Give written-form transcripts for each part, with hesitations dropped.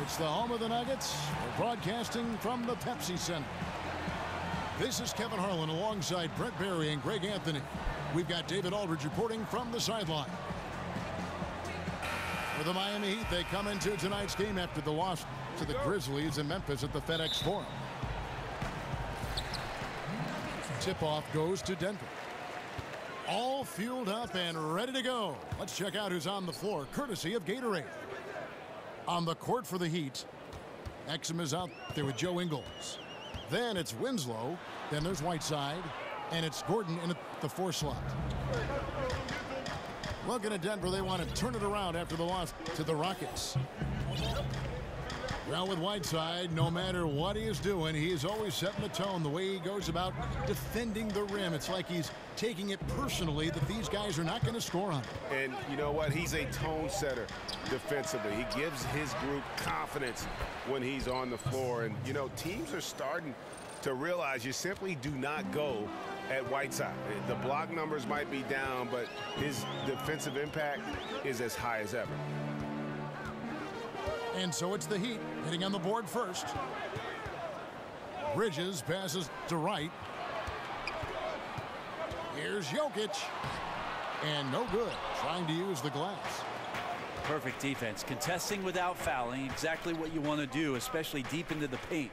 It's the home of the Nuggets. We're broadcasting from the Pepsi Center. This is Kevin Harlan alongside Brent Barry and Greg Anthony. We've got David Aldridge reporting from the sideline. For the Miami Heat, they come into tonight's game after the loss to the Grizzlies in Memphis at the FedEx Forum. Tip-off goes to Denver. All fueled up and ready to go. Let's check out who's on the floor, courtesy of Gatorade. On the court for the Heat, Exum is out there with Joe Ingles. Then it's Winslow. Then there's Whiteside. And it's Gordon in the 4 slot. Looking at Denver, they want to turn it around after the loss to the Rockets. Well, with Whiteside, no matter what he is doing, he is always setting the tone. The way he goes about defending the rim, it's like he's taking it personally that these guys are not going to score on him. And you know what? He's a tone setter defensively. He gives his group confidence when he's on the floor. And, you know, teams are starting to realize you simply do not go at Whiteside. The block numbers might be down, but his defensive impact is as high as ever. And so it's the Heat hitting on the board first. Bridges passes to Wright. Here's Jokic. And no good. Trying to use the glass. Perfect defense. Contesting without fouling. Exactly what you want to do, especially deep into the paint.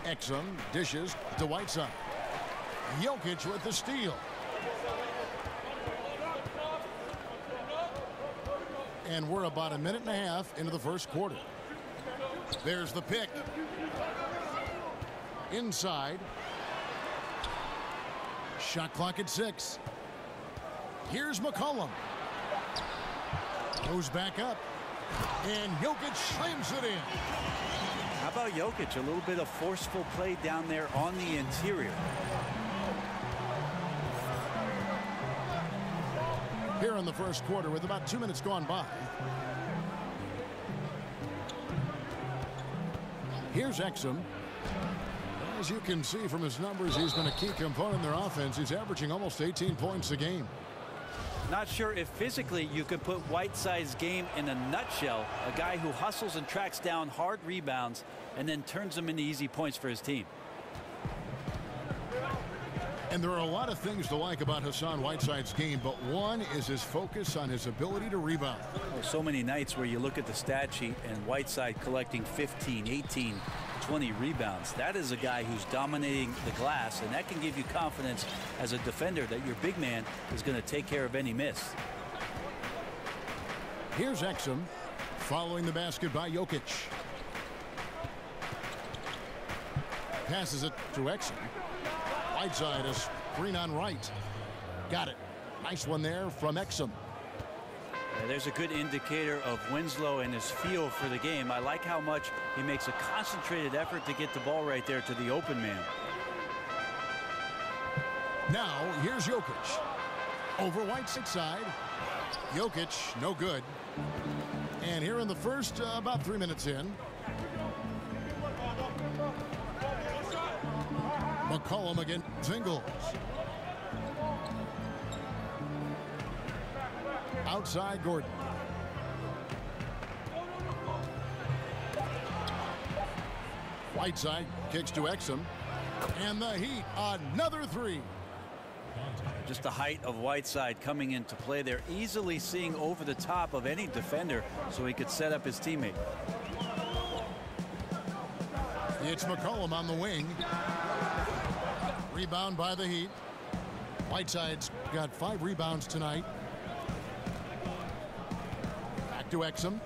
Exum dishes to Whiteside. Jokic with the steal. And we're about a minute and a half into the first quarter. There's the pick. Inside. Shot clock at 6. Here's McCollum. Goes back up. And Jokic slams it in. How about Jokic? A little bit of forceful play down there on the interior. Here in the first quarter with about 2 minutes gone by. Here's Exum. As you can see from his numbers, he's been a key component in their offense. He's averaging almost 18 points a game. Not sure if physically you could put Whiteside's game in a nutshell. A guy who hustles and tracks down hard rebounds and then turns them into easy points for his team. And there are a lot of things to like about Hassan Whiteside's game, but one is his focus on his ability to rebound. Well, so many nights where you look at the stat sheet and Whiteside collecting 15, 18, 20 rebounds. That is a guy who's dominating the glass, and that can give you confidence as a defender that your big man is going to take care of any miss. Here's Exum following the basket by Jokic. Passes it to Exum. Whiteside is screen on Wright. Got it. Nice one there from Exum. Yeah, there's a good indicator of Winslow and his feel for the game. I like how much he makes a concentrated effort to get the ball right there to the open man. Now, here's Jokic. Over Whiteside's side. Jokic, no good. And here in the first, about 3 minutes in. McCollum against Ingles. Outside Gordon. Whiteside kicks to Exum. And the Heat, another 3. Just the height of Whiteside coming into play there, easily seeing over the top of any defender so he could set up his teammate. It's McCollum on the wing. Rebound by the Heat. Whiteside's got 5 rebounds tonight. Back to Exum.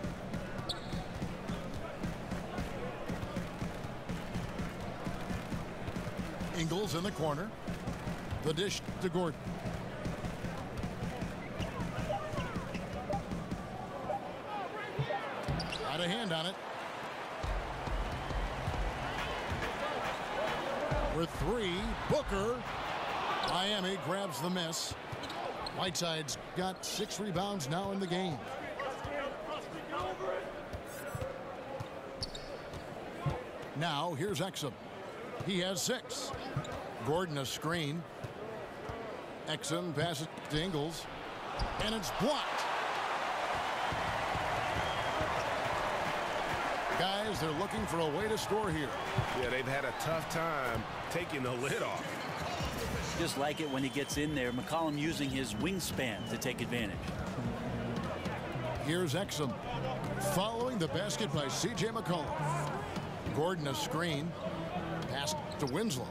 Ingles in the corner. The dish to Gordon. Got a hand on it. For 3, Booker. Miami grabs the miss. Whiteside's got 6 rebounds now in the game. Now here's Exum. He has 6. Gordon a screen. Exum passes to Ingles. And it's blocked. Guys, they're looking for a way to score here. Yeah, they've had a tough time taking the lid off. Just like it when he gets in there. McCollum using his wingspan to take advantage. Here's Exum. Following the basket by C.J. McCollum. Gordon a screen. Pass to Winslow.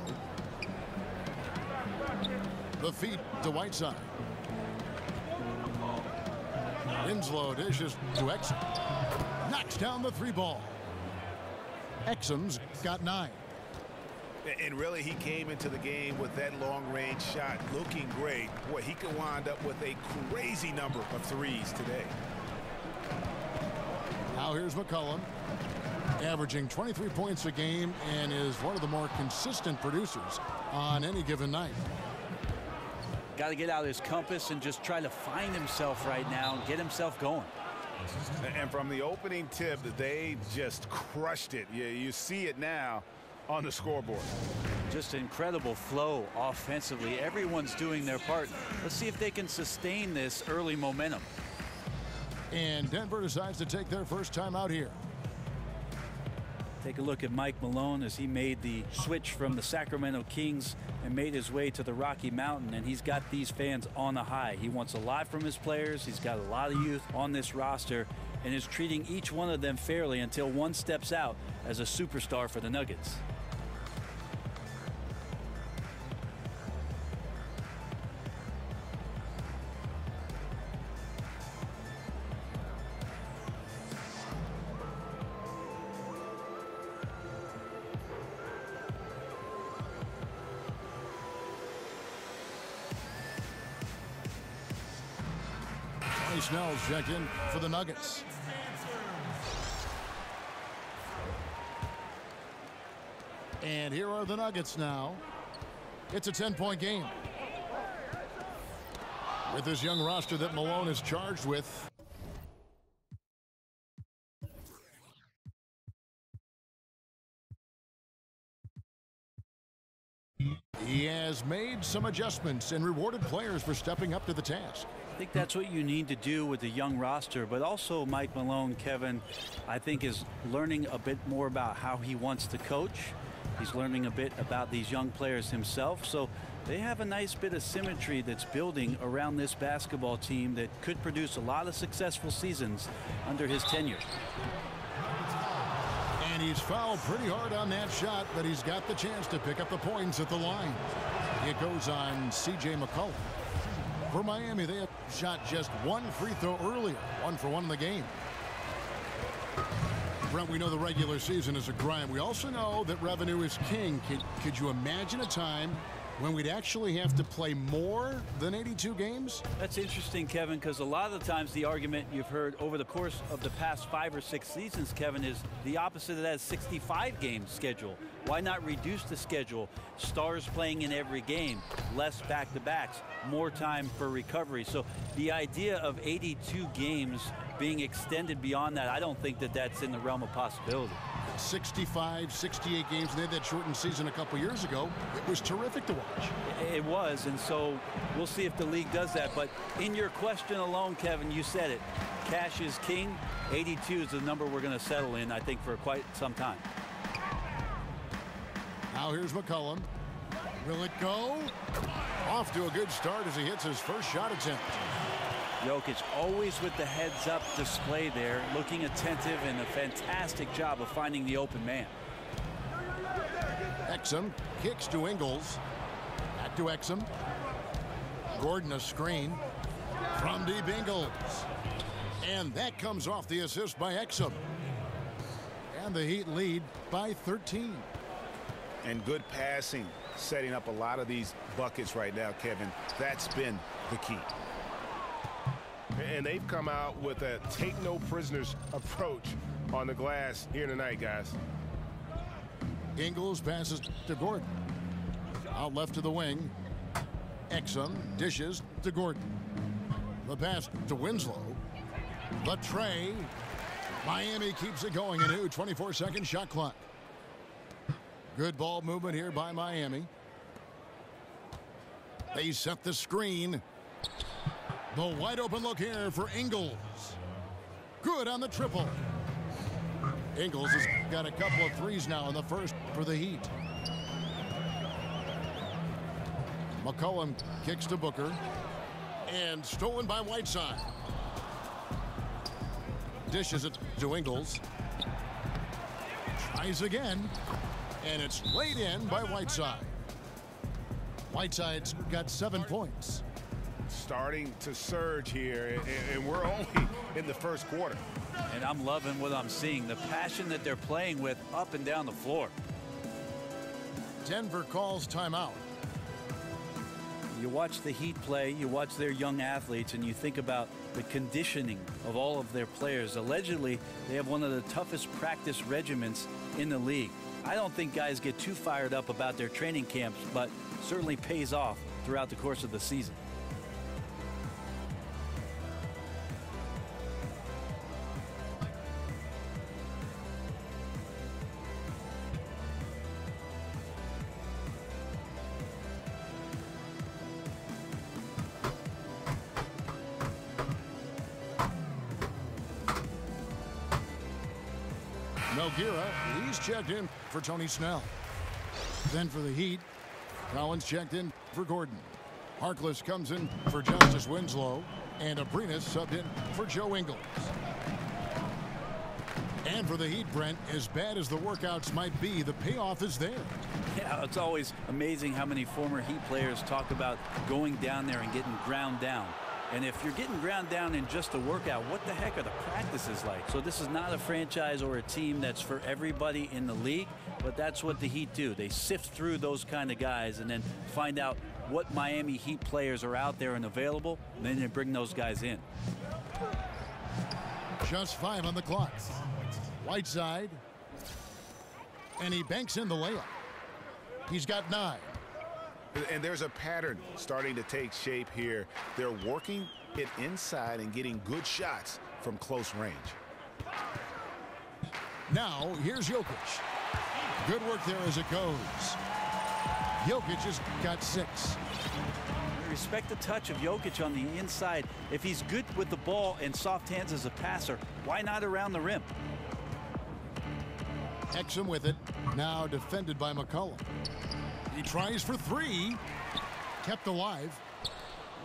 The feed to Whiteside. Winslow dishes to Exum. Knocks down the 3 ball. Exum's got 9. And really, he came into the game with that long-range shot looking great. Boy, he could wind up with a crazy number of 3s today. Now here's McCollum, averaging 23 points a game and is one of the more consistent producers on any given night. Got to get out his compass and just try to find himself right now and get himself going. And from the opening tip, they just crushed it. Yeah, you see it now on the scoreboard. Just incredible flow offensively. Everyone's doing their part. Let's see if they can sustain this early momentum. And Denver decides to take their first time out here. Take a look at Mike Malone as he made the switch from the Sacramento Kings and made his way to the Rocky Mountain, and he's got these fans on a high. He wants a lot from his players. He's got a lot of youth on this roster and is treating each one of them fairly until one steps out as a superstar for the Nuggets. Snell's checked in for the Nuggets. And here are the Nuggets now. It's a 10-point game. With this young roster that Malone is charged with. He has made some adjustments and rewarded players for stepping up to the task. I think that's what you need to do with the young roster, but also Mike Malone, Kevin, I think is learning a bit more about how he wants to coach. He's learning a bit about these young players himself, so they have a nice bit of symmetry that's building around this basketball team that could produce a lot of successful seasons under his tenure. And he's fouled pretty hard on that shot, but he's got the chance to pick up the points at the line. It goes on C.J. McCollum. For Miami, they have shot just 1 free throw earlier, 1 for 1 in the game. Brent, we know the regular season is a grind. We also know that revenue is king. Could you imagine a time when we'd actually have to play more than 82 games? That's interesting, Kevin, because a lot of the times the argument you've heard over the course of the past 5 or 6 seasons, Kevin, is the opposite of that 65-game schedule. Why not reduce the schedule? Stars playing in every game, less back-to-backs, more time for recovery. So the idea of 82 games being extended beyond that, I don't think that that's in the realm of possibility. 65, 68 games, and they had that shortened season a couple years ago. It was terrific to watch. It was, and so we'll see if the league does that. But in your question alone, Kevin, you said it. Cash is king. 82 is the number we're going to settle in, I think, for quite some time. Now here's McCollum. Will it go? Off to a good start as he hits his first shot attempt. Jokic always with the heads-up display there, looking attentive and a fantastic job of finding the open man. Exum kicks to Ingles. Back to Exum. Gordon a screen from deep Ingles. And that comes off the assist by Exum. And the Heat lead by 13. And good passing, setting up a lot of these buckets right now, Kevin. That's been the key. And they've come out with a take no prisoners approach on the glass here tonight, guys. Ingles passes to Gordon. Out left to the wing. Exum dishes to Gordon. The pass to Winslow. The tray. Miami keeps it going. A new 24-second shot clock. Good ball movement here by Miami. They set the screen. The wide open look here for Ingles. Good on the triple. Ingles has got a couple of threes now in the first for the Heat. McCollum kicks to Booker. And stolen by Whiteside. Dishes it to Ingles. Tries again. And it's laid in by Whiteside. Whiteside's got 7 points. Starting to surge here, and we're only in the first quarter. And I'm loving what I'm seeing. The passion that they're playing with up and down the floor. Denver calls timeout. You watch the Heat play, you watch their young athletes, and you think about the conditioning of all of their players. Allegedly, they have one of the toughest practice regimens in the league. I don't think guys get too fired up about their training camps, but certainly pays off throughout the course of the season. Nogueira, he's checked in for Tony Snell. Then for the Heat, Collins checked in for Gordon. Harkless comes in for Justice Winslow. And Abrinas subbed in for Joe Ingles. And for the Heat, Brent, as bad as the workouts might be, the payoff is there. Yeah, it's always amazing how many former Heat players talk about going down there and getting ground down. And if you're getting ground down in just a workout, what the heck are the practices like? So this is not a franchise or a team that's for everybody in the league, but that's what the Heat do. They sift through those kind of guys and then find out what Miami Heat players are out there and available, and then they bring those guys in. Just 5 on the clock. Whiteside. And he banks in the layup. He's got 9. And there's a pattern starting to take shape here. They're working it inside and getting good shots from close range. Now, here's Jokic. Good work there as it goes. Jokic has got 6. Respect the touch of Jokic on the inside. If he's good with the ball and soft hands as a passer, why not around the rim? Exum with it. Now defended by McCollum. He tries for 3. Kept alive.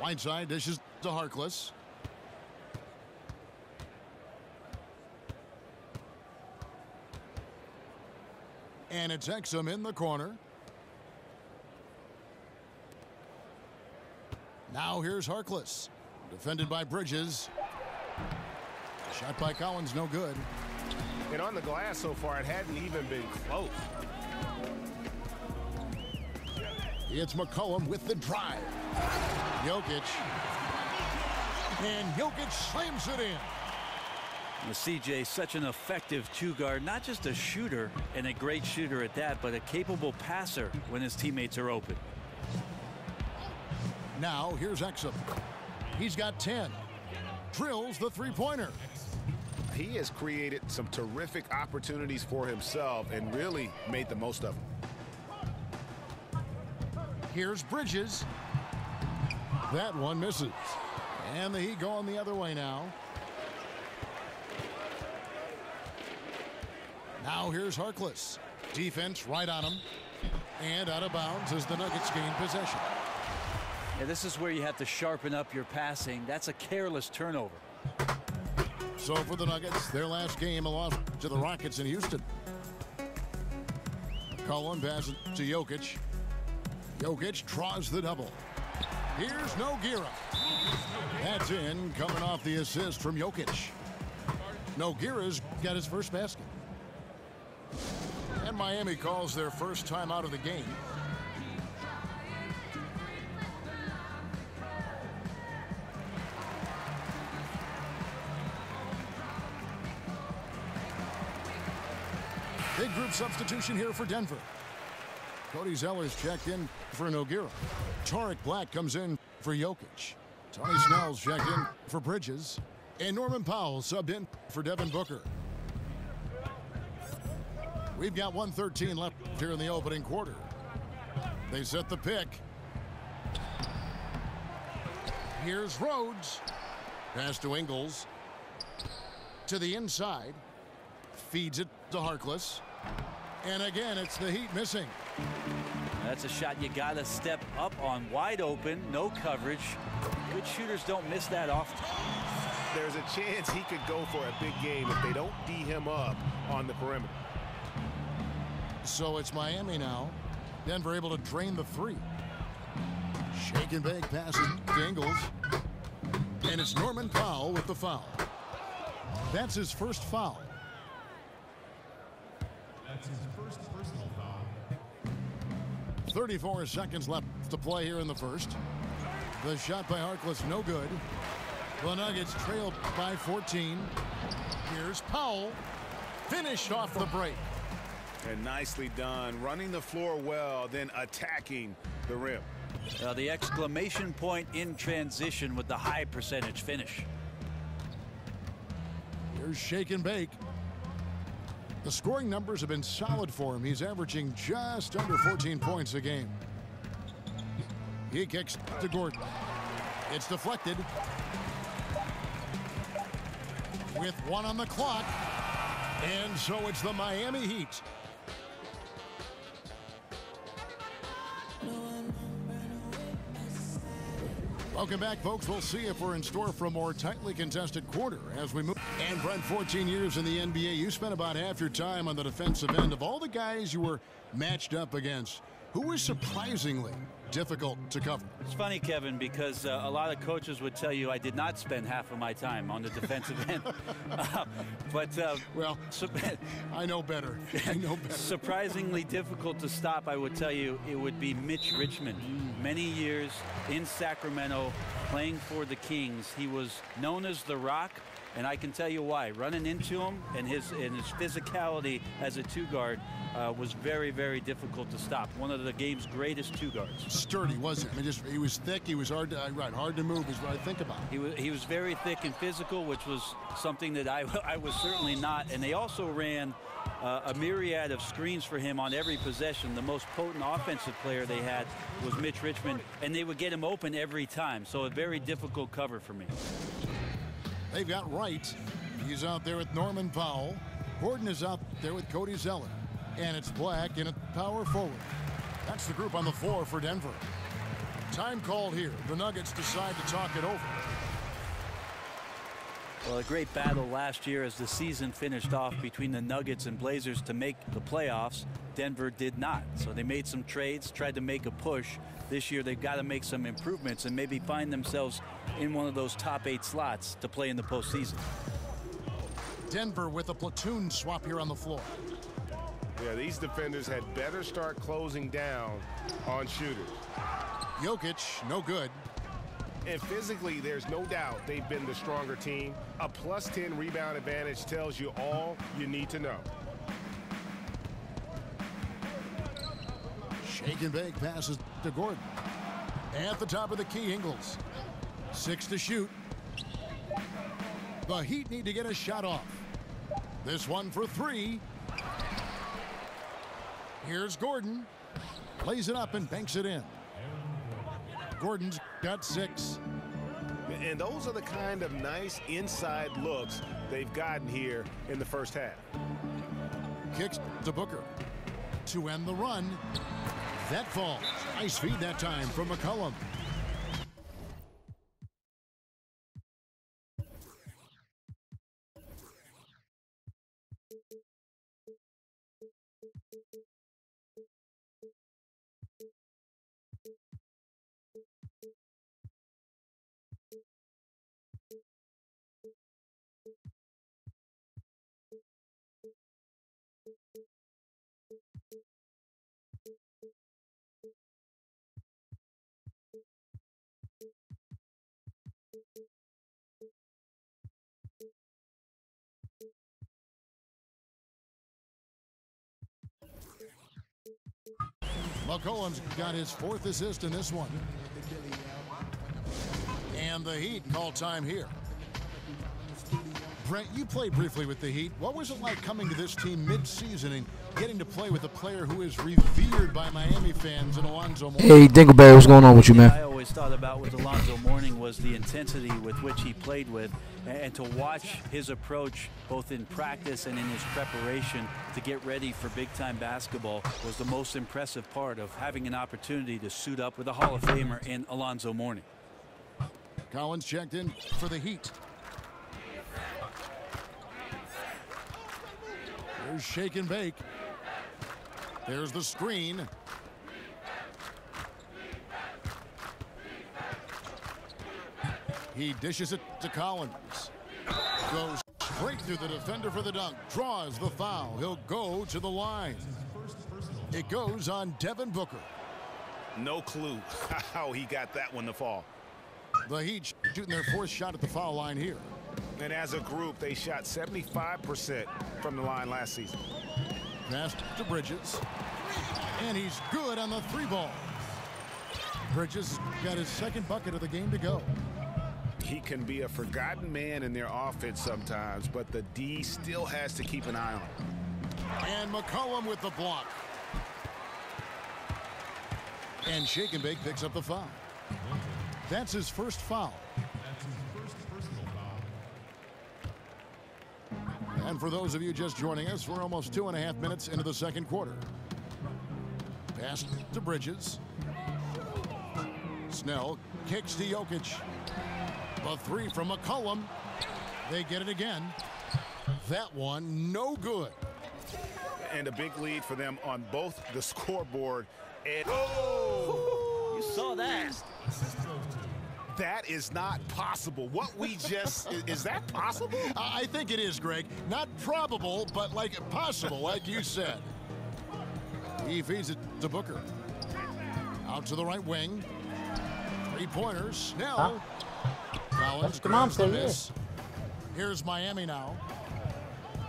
Whiteside dishes to Harkless. And it's Exum in the corner. Now here's Harkless. Defended by Bridges. Shot by Collins, no good. And on the glass so far, it hadn't even been close. It's McCollum with the drive. Jokic. And Jokic slams it in. The CJ, such an effective two-guard, not just a shooter and a great shooter at that, but a capable passer when his teammates are open. Now here's Exum. He's got 10. Drills the three-pointer. He has created some terrific opportunities for himself and really made the most of them. Here's Bridges. That one misses. And the Heat going the other way now. Now here's Harkless. Defense right on him. And out of bounds as the Nuggets gain possession. Yeah, this is where you have to sharpen up your passing. That's a careless turnover. So for the Nuggets, their last game, a loss to the Rockets in Houston. McCollum passes to Jokic. Jokic draws the double. Here's Nogueira. That's in, coming off the assist from Jokic. Nogueira's got his first basket. And Miami calls their first time out of the game. Big group substitution here for Denver. Cody Zeller's checked in for Nogueira. Tariq Black comes in for Jokic. Tony Snell's checked in for Bridges. And Norman Powell subbed in for Devin Booker. We've got 1:13 left here in the opening quarter. They set the pick. Here's Rhodes. Pass to Ingles. To the inside. Feeds it to Harkless. And again, it's the Heat missing. That's a shot you got to step up on. Wide open, no coverage. Good shooters don't miss that often. There's a chance he could go for a big game if they don't D him up on the perimeter. So it's Miami now. Denver able to drain the three. Shake and bake passes to Ingles. And it's Norman Powell with the foul. That's his first foul. That's his first personal foul. 34 seconds left to play here in the first. The shot by Harkless, no good. The Nuggets trailed by 14. Here's Powell. Finished off the break. And nicely done. Running the floor well, then attacking the rim. The exclamation point in transition with the high percentage finish. Here's Shake and Bake. The scoring numbers have been solid for him. He's averaging just under 14 points a game. He kicks to Gordon. It's deflected. With one on the clock. And so it's the Miami Heat. Welcome back, folks. We'll see if we're in store for a more tightly contested quarter as we move. And Brent, 14 years in the NBA, you spent about half your time on the defensive end. Of all the guys you were matched up against, who was surprisingly difficult to cover? It's funny, Kevin, because a lot of coaches would tell you I did not spend half of my time on the defensive end. Well, I know better. I know better. Surprisingly difficult to stop, I would tell you, it would be Mitch Richmond. Many years in Sacramento playing for the Kings. He was known as the Rock, and I can tell you why. Running into him and his physicality as a two-guard was very, very difficult to stop. One of the game's greatest two-guards. Sturdy, wasn't he? I mean, he was thick. He was hard to move is what I think about. He was very thick and physical, which was something that I was certainly not. And they also ran a myriad of screens for him on every possession. The most potent offensive player they had was Mitch Richmond, and they would get him open every time. So a very difficult cover for me. They've got Wright. He's out there with Norman Powell. Gordon is out there with Cody Zeller. And it's Black in a power forward. That's the group on the floor for Denver. Time called here. The Nuggets decide to talk it over. Well, a great battle last year as the season finished off between the Nuggets and Blazers to make the playoffs. Denver did not. So they made some trades, tried to make a push. This year they've got to make some improvements and maybe find themselves in one of those top 8 slots to play in the postseason. Denver with a platoon swap here on the floor. Yeah, these defenders had better start closing down on shooters. Jokic, no good. And physically, there's no doubt they've been the stronger team. A +10 rebound advantage tells you all you need to know. Shake and bake passes to Gordon. At the top of the key, Ingles. 6 to shoot. The Heat need to get a shot off. This one for 3. Here's Gordon. Lays it up and banks it in. Gordon's got 6. And those are the kind of nice inside looks they've gotten here in the first half. Kicks to Booker to end the run. That falls. Nice feed that time from McCollum. McCollum's got his 4th assist in this one. And the Heat call time here. Brent, you played briefly with the Heat. What was it like coming to this team mid-season and getting to play with a player who is revered by Miami fans in Alonzo Mourning? Hey, Dingleberry, what's going on with you, man? I always thought about with Alonzo Mourning was the intensity with which he played with, and to watch his approach both in practice and in his preparation to get ready for big-time basketball was the most impressive part of having an opportunity to suit up with a Hall of Famer in Alonzo Mourning. Collins checked in for the Heat. There's shake and bake. There's the screen. He dishes it to Collins. Goes straight through the defender for the dunk. Draws the foul. He'll go to the line. It goes on Devin Booker. No clue how he got that one to fall. The Heat shooting their 4th shot at the foul line here. And as a group, they shot 75% from the line last season. Pass to Bridges. And he's good on the 3-ball. Bridges got his 2nd bucket of the game to go. He can be a forgotten man in their offense sometimes, but the D still has to keep an eye on him. And McCollum with the block. And Shake and Bake picks up the foul. That's his 1st foul. That's his first personal foul. And for those of you just joining us, we're almost 2.5 minutes into the 2nd quarter. Pass to Bridges. Snell kicks to Jokic. The 3 from McCollum. They get it again. That one no good. And a big lead for them on both the scoreboard and You saw that. that is not possible. What we just is that possible? I think it is, Greg. Not probable, but like possible, like you said. He feeds it to Booker. Out to the right wing. 3-pointers. Snell. Collins grabs the miss. Here's Miami now.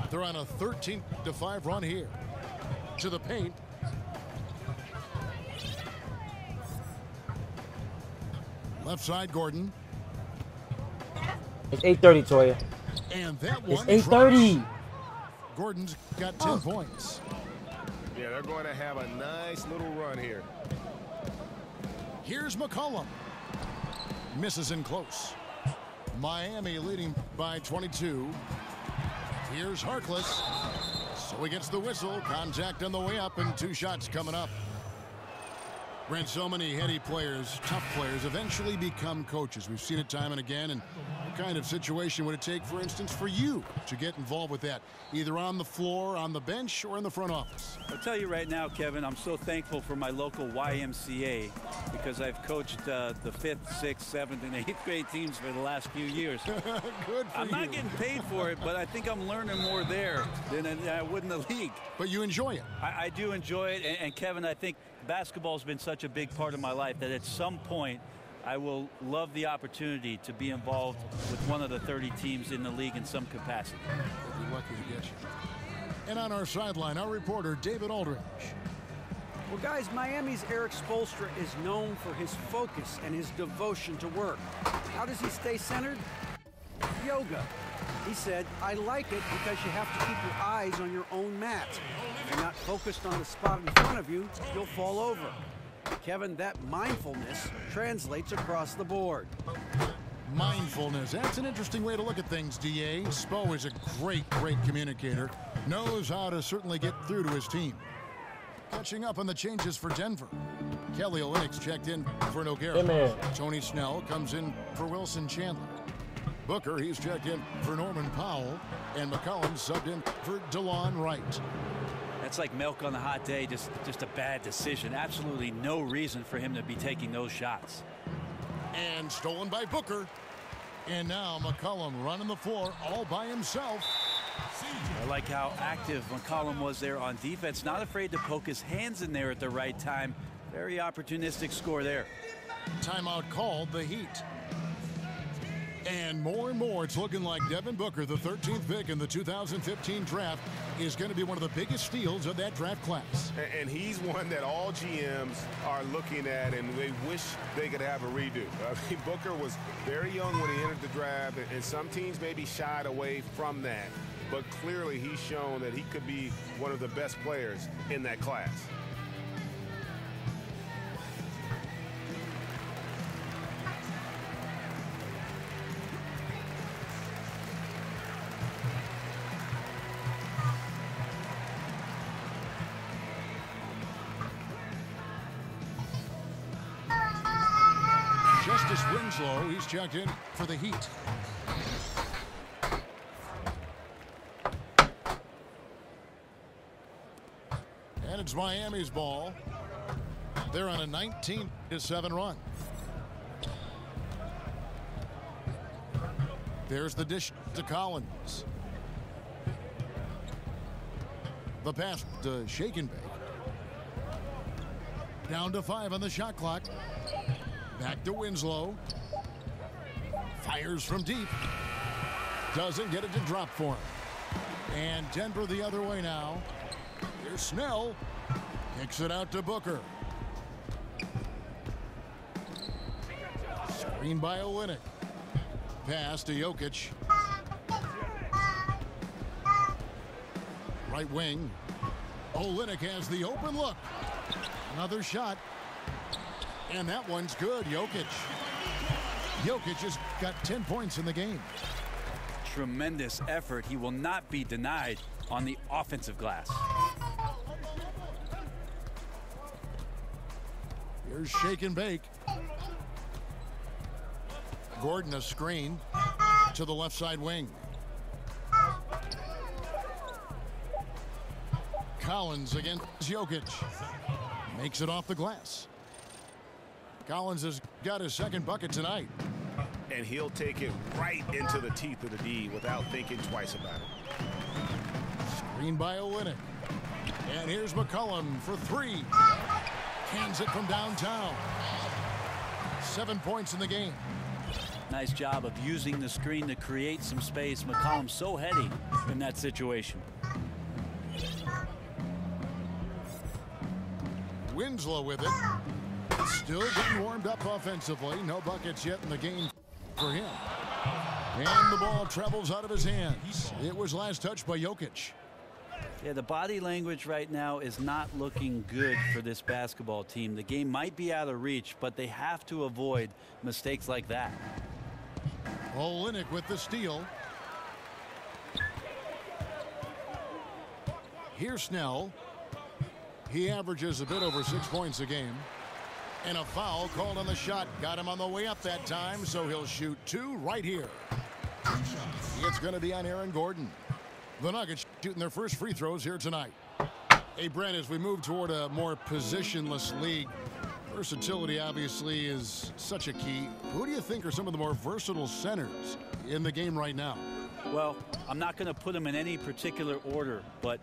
They're on a 13-5 run here. To the paint. Left side, Gordon. It's 8:30, Toya. And that It's one 8:30. drops. Gordon's got 10 points. Yeah, they're going to have a nice little run here. Here's McCollum. Misses in close. Miami leading by 22. Here's Harkless. So he gets the whistle. Contact on the way up and 2 shots coming up. Brent, so many heady players, tough players, eventually become coaches. We've seen it time and again. And what kind of situation would it take, for instance, for you to get involved with that? Either on the floor, on the bench, or in the front office? I'll tell you right now, Kevin, I'm so thankful for my local YMCA because I've coached the 5th, 6th, 7th, and 8th grade teams for the last few years. Good for I'm you. not getting paid for it, but I think I'm learning more there than I would in the league. But you enjoy it. I do enjoy it, and Kevin, I think basketball has been such a big part of my life that at some point I will love the opportunity to be involved with one of the 30 teams in the league in some capacity. We'll be lucky to get you. And on our sideline, our reporter, David Aldridge. Well, guys, Miami's Eric Spoelstra is known for his focus and his devotion to work. How does he stay centered? Yoga. He said, I like it because you have to keep your eyes on your own mat. If you're not focused on the spot in front of you, you'll fall over. Kevin, that mindfulness translates across the board. Mindfulness. That's an interesting way to look at things, D.A. Spo is a great communicator. Knows how to certainly get through to his team. Catching up on the changes for Denver. Kelly Olynyk's checked in for Nogueira. Tony Snell comes in for Wilson Chandler. Booker, he's checked in for Norman Powell. And McCollum subbed in for DeLon Wright. That's like milk on a hot day, just a bad decision. Absolutely no reason for him to be taking those shots. And stolen by Booker. And now McCollum running the floor all by himself. I like how active McCollum was there on defense. Not afraid to poke his hands in there at the right time. Very opportunistic score there. Timeout called, the Heat. And more, it's looking like Devin Booker, the 13th pick in the 2015 draft, is going to be one of the biggest steals of that draft class. And he's one that all GMs are looking at, and they wish they could have a redo. I mean, Booker was very young when he entered the draft, and some teams maybe shied away from that. But clearly he's shown that he could be one of the best players in that class. Justice Winslow, he's checked in for the Heat. And it's Miami's ball. They're on a 19-7 run. There's the dish to Collins. The pass to Shake and Bake. Down to 5 on the shot clock. Back to Winslow. Fires from deep. Doesn't get it to drop for him. And Denver the other way now. Here's Snell. Kicks it out to Booker. Screen by Olynyk. Pass to Jokic. Right wing. Olynyk has the open look. Another shot. And that one's good. Jokic has got 10 points in the game. Tremendous effort. He will not be denied on the offensive glass. Here's Shake and Bake. Gordon a screen to the left side wing. Collins against Jokic. Makes it off the glass. Collins has got his second bucket tonight. And he'll take it right into the teeth of the D without thinking twice about it. Screen by Olynyk. And here's McCollum for 3. Cans it from downtown. 7 points in the game. Nice job of using the screen to create some space. McCollum's so heady in that situation. Winslow with it. Still getting warmed up offensively. No buckets yet in the game for him. And the ball travels out of his hands. It was last touched by Jokic. Yeah, the body language right now is not looking good for this basketball team. The game might be out of reach, but they have to avoid mistakes like that. Olynyk with the steal. Here's Snell. He averages a bit over 6 points a game. And a foul called on the shot. Got him on the way up that time, so he'll shoot 2 right here. It's going to be on Aaron Gordon. The Nuggets shooting their first free throws here tonight. Hey, Brent, as we move toward a more positionless league, versatility obviously is such a key. Who do you think are some of the more versatile centers in the game right now? Well, I'm not going to put them in any particular order, but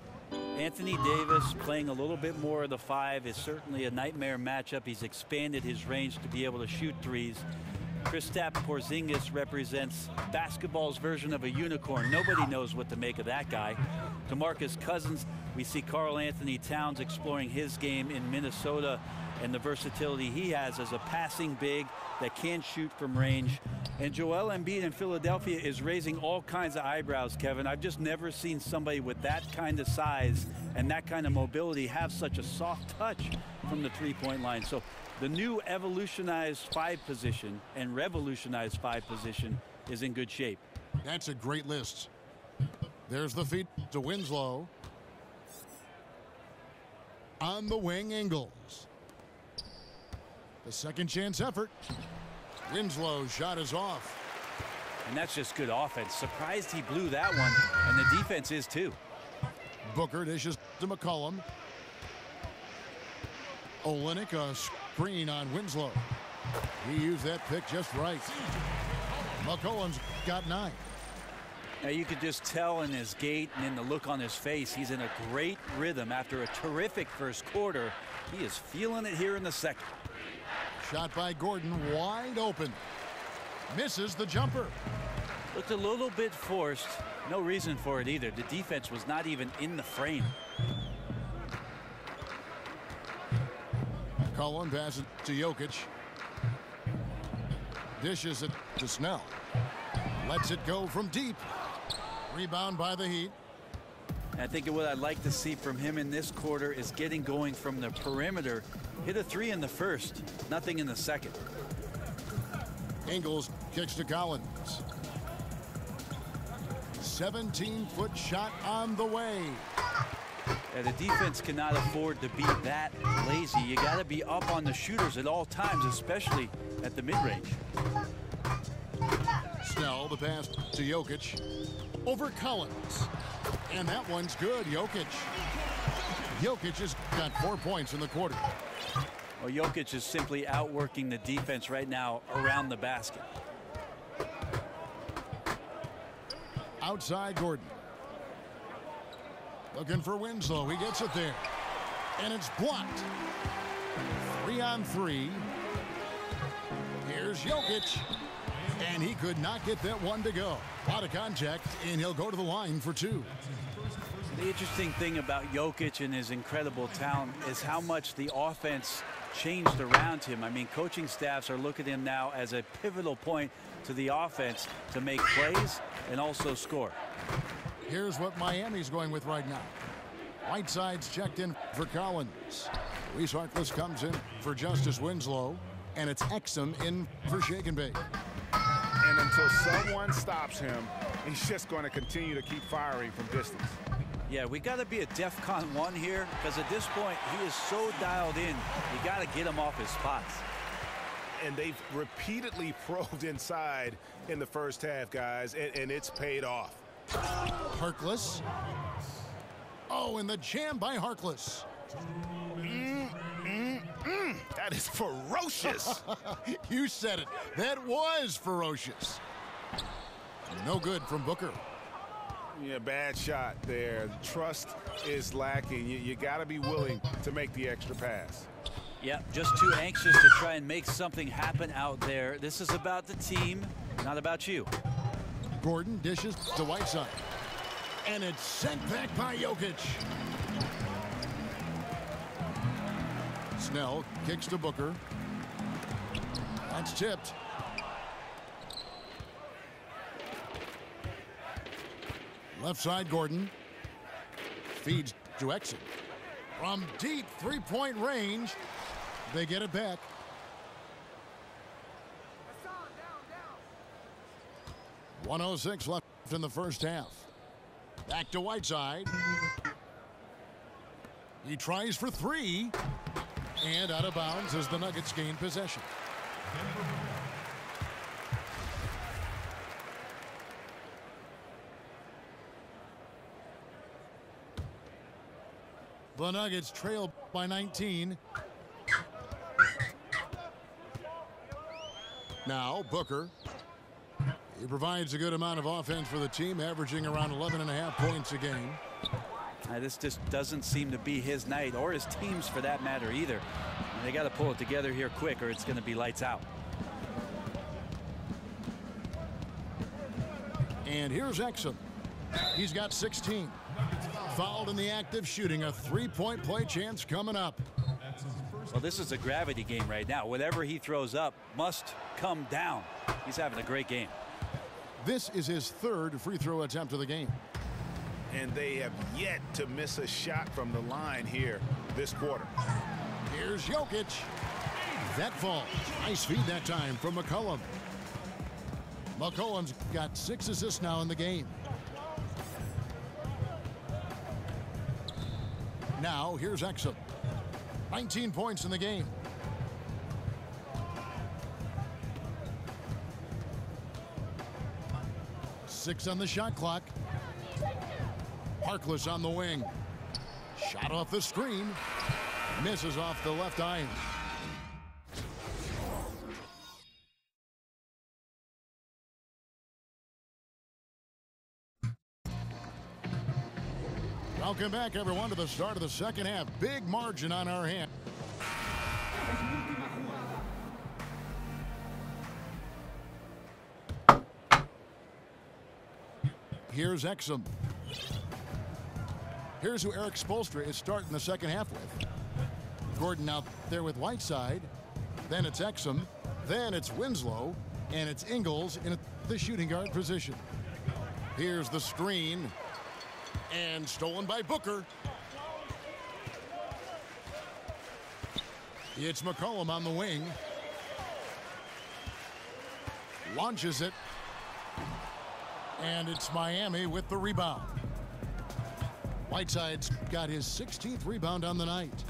Anthony Davis playing a little bit more of the 5 is certainly a nightmare matchup. He's expanded his range to be able to shoot threes. Kristaps Porzingis represents basketball's version of a unicorn. Nobody knows what to make of that guy. DeMarcus Cousins, we see Karl Anthony Towns exploring his game in Minnesota and the versatility he has as a passing big that can shoot from range. And Joel Embiid in Philadelphia is raising all kinds of eyebrows, Kevin. I've just never seen somebody with that kind of size and that kind of mobility have such a soft touch from the three-point line. So the new evolutionized 5 position and revolutionized 5 position is in good shape. That's a great list. There's the feed to Winslow. On the wing, Ingles. The second chance effort. Winslow's shot is off. And that's just good offense. Surprised he blew that one, and the defense is too. Booker dishes to McCollum. Olynyk a screen on Winslow. He used that pick just right. McCollum's got 9. Now you could just tell in his gait and in the look on his face, he's in a great rhythm after a terrific first quarter. He is feeling it here in the second. Shot by Gordon, wide open. Misses the jumper. Looked a little bit forced. No reason for it either. The defense was not even in the frame. Cullen passes to Jokic. Dishes it to Snell. Lets it go from deep. Rebound by the Heat. I think what I'd like to see from him in this quarter is getting going from the perimeter. Hit a 3 in the first, nothing in the second. Ingles kicks to Collins. 17-foot shot on the way. Yeah, the defense cannot afford to be that lazy. You got to be up on the shooters at all times, especially at the mid-range. Snell, the pass to Jokic. Over Collins. And that one's good. Jokic. Jokic has got 4 points in the quarter. Well, Jokic is simply outworking the defense right now around the basket. Outside Gordon. Looking for Winslow. He gets it there. And it's blocked. 3 on 3. Here's Jokic. And he could not get that one to go. A lot of contact, and he'll go to the line for 2. The interesting thing about Jokic and his incredible talent is how much the offense changed around him. I mean, coaching staffs are looking at him now as a pivotal point to the offense to make plays and also score. Here's what Miami's going with right now. Whiteside's checked in for Collins. Reese Harkless comes in for Justice Winslow. And it's Exum in for Shake and Bake. And until someone stops him, he's just going to continue to keep firing from distance. Yeah, we got to be a DEFCON 1 here, because at this point he is so dialed in. You got to get him off his spots. And they've repeatedly probed inside in the first half, guys, and it's paid off. Harkless. Oh, and the jam by Harkless. That is ferocious. You said it. That was ferocious. No good from Booker. Yeah, bad shot there. Trust is lacking. You got to be willing to make the extra pass. Yeah, just too anxious to try and make something happen out there. This is about the team, not about you. Gordon dishes to Whiteside. And it's sent back by Jokic. Snell kicks to Booker. That's tipped. Left side, Gordon. Feeds to Exum. From deep three-point range, they get it back. .106 left in the first half. Back to Whiteside. He tries for 3. And out of bounds as the Nuggets gain possession. The Nuggets trail by 19. Now Booker. He provides a good amount of offense for the team, averaging around 11.5 points a game. This just doesn't seem to be his night, or his team's for that matter either. And they got to pull it together here quick, or it's going to be lights out. And here's Exum. He's got 16. Fouled in the act of shooting. A 3-point play chance coming up. Well, this is a gravity game right now. Whatever he throws up must come down. He's having a great game. This is his 3rd free throw attempt of the game. And they have yet to miss a shot from the line here this quarter. Here's Jokic. That falls. Nice feed that time from McCollum. McCollum's got 6 assists now in the game. Now here's Exum. 19 points in the game. Six on the shot clock. Harkless on the wing. Shot off the screen. Misses off the left iron. Welcome back, everyone, to the start of the second half. Big margin on our hand. Here's Exum. Here's who Eric Spoelstra is starting the second half with. Gordon out there with Whiteside. Then it's Exum. Then it's Winslow. And it's Ingles in the shooting guard position. Here's the screen. And stolen by Booker. It's McCollum on the wing. Launches it. And it's Miami with the rebound. Whiteside's got his 16th rebound on the night.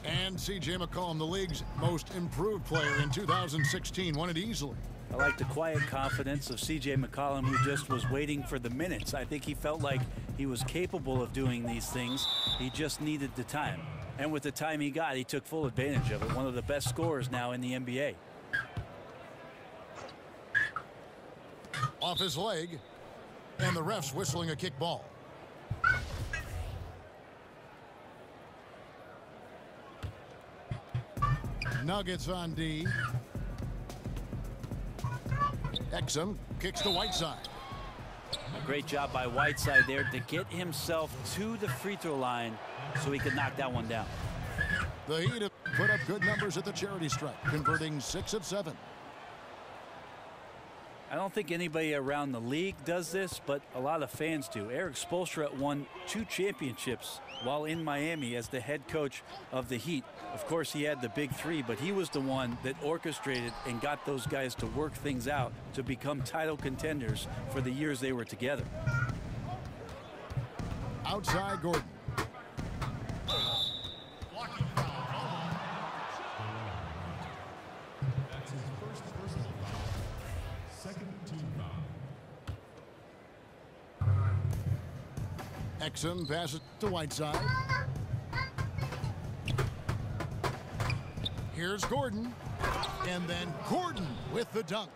And C.J. McCollum, the league's most improved player in 2016, won it easily. I like the quiet confidence of C.J. McCollum, who just was waiting for the minutes. I think he felt like he was capable of doing these things. He just needed the time. And with the time he got, he took full advantage of it. One of the best scorers now in the NBA. Off his leg. And the ref's whistling a kick ball. Nuggets on D. Exum kicks to Whiteside. A great job by Whiteside there to get himself to the free throw line so he could knock that one down. The Heat have put up good numbers at the charity stripe, converting 6 of 7. I don't think anybody around the league does this, but a lot of fans do. Eric Spoelstra won 2 championships while in Miami as the head coach of the Heat. Of course, he had the big 3, but he was the one that orchestrated and got those guys to work things out to become title contenders for the years they were together. Outside Gordon. That's his first personal foul. Second team foul. Exum passes to Whiteside. Here's Gordon. And then Gordon with the dunk.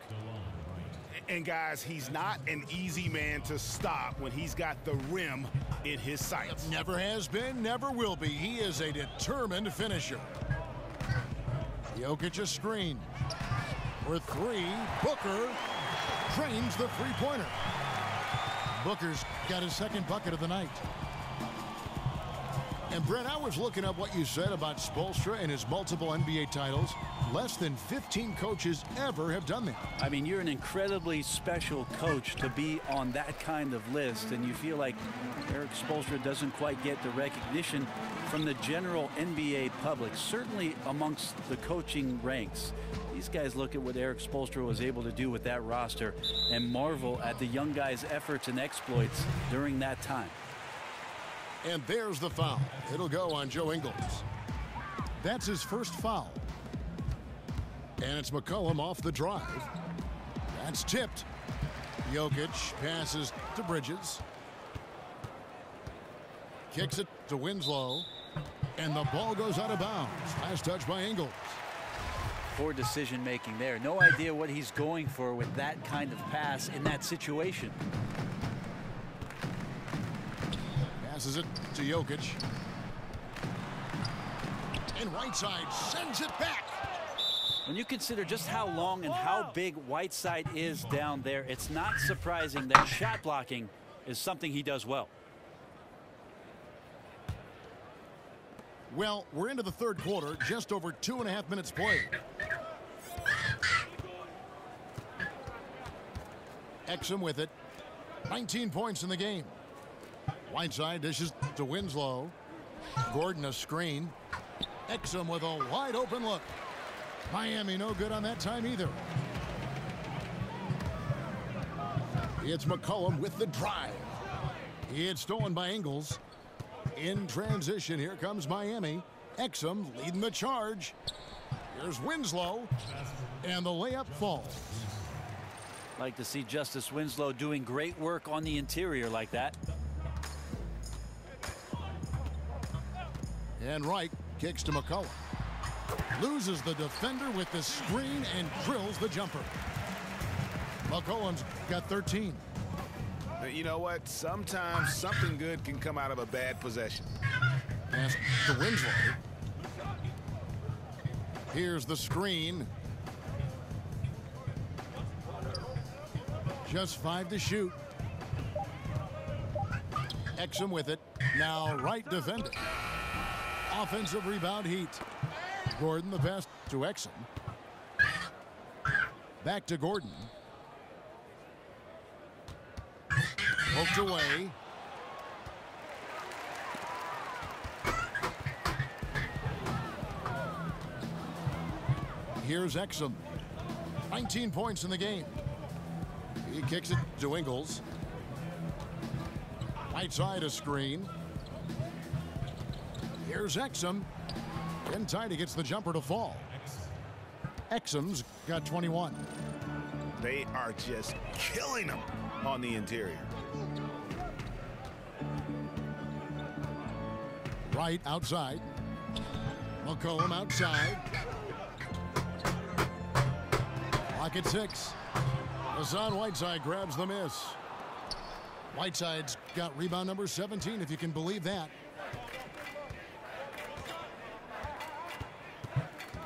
And guys, he's not an easy man to stop when he's got the rim in his sights. Never has been, never will be. He is a determined finisher. Jokic a screen. For 3, Booker drains the three-pointer. Booker's got his second bucket of the night. And Brent, I was looking up what you said about Spoelstra and his multiple NBA titles. Less than 15 coaches ever have done that. I mean, you're an incredibly special coach to be on that kind of list, and you feel like Eric Spoelstra doesn't quite get the recognition from the general NBA public, certainly amongst the coaching ranks. These guys look at what Eric Spoelstra was able to do with that roster and marvel at the young guys' efforts and exploits during that time. And there's the foul. It'll go on Joe Ingles. That's his first foul. And it's McCollum off the drive. That's tipped. Jokic passes to Bridges. Kicks it to Winslow. And the ball goes out of bounds. Last touch by Ingles. Poor decision making there. No idea what he's going for with that kind of pass in that situation. Passes it to Jokic. And Whiteside sends it back. When you consider just how long and how big Whiteside is down there, it's not surprising that shot blocking is something he does well. Well, we're into the third quarter, just over 2.5 minutes played. Exum with it. 19 points in the game. Whiteside dishes to Winslow. Gordon a screen. Exum with a wide open look. Miami no good on that time either. It's McCollum with the drive. It's stolen by Ingles. In transition, here comes Miami. Exum leading the charge. Here's Winslow. And the layup falls. Like to see Justice Winslow doing great work on the interior like that. And Wright kicks to McCollum. Loses the defender with the screen and drills the jumper. McCollum's got 13. You know what? Sometimes something good can come out of a bad possession. Pass to Winslow. Here's the screen. Just 5 to shoot. Exum with it. Now right defender. Offensive rebound Heat. Gordon the pass to Exum. Back to Gordon. Poked away. Here's Exum. 19 points in the game. He kicks it to Ingles. Right side a screen. Here's Exum. In tight, he gets the jumper to fall. Exum's got 21. They are just killing him on the interior. Right outside. McCollum outside. Clock at 6. Hassan Whiteside grabs the miss. Whiteside's got rebound number 17, if you can believe that.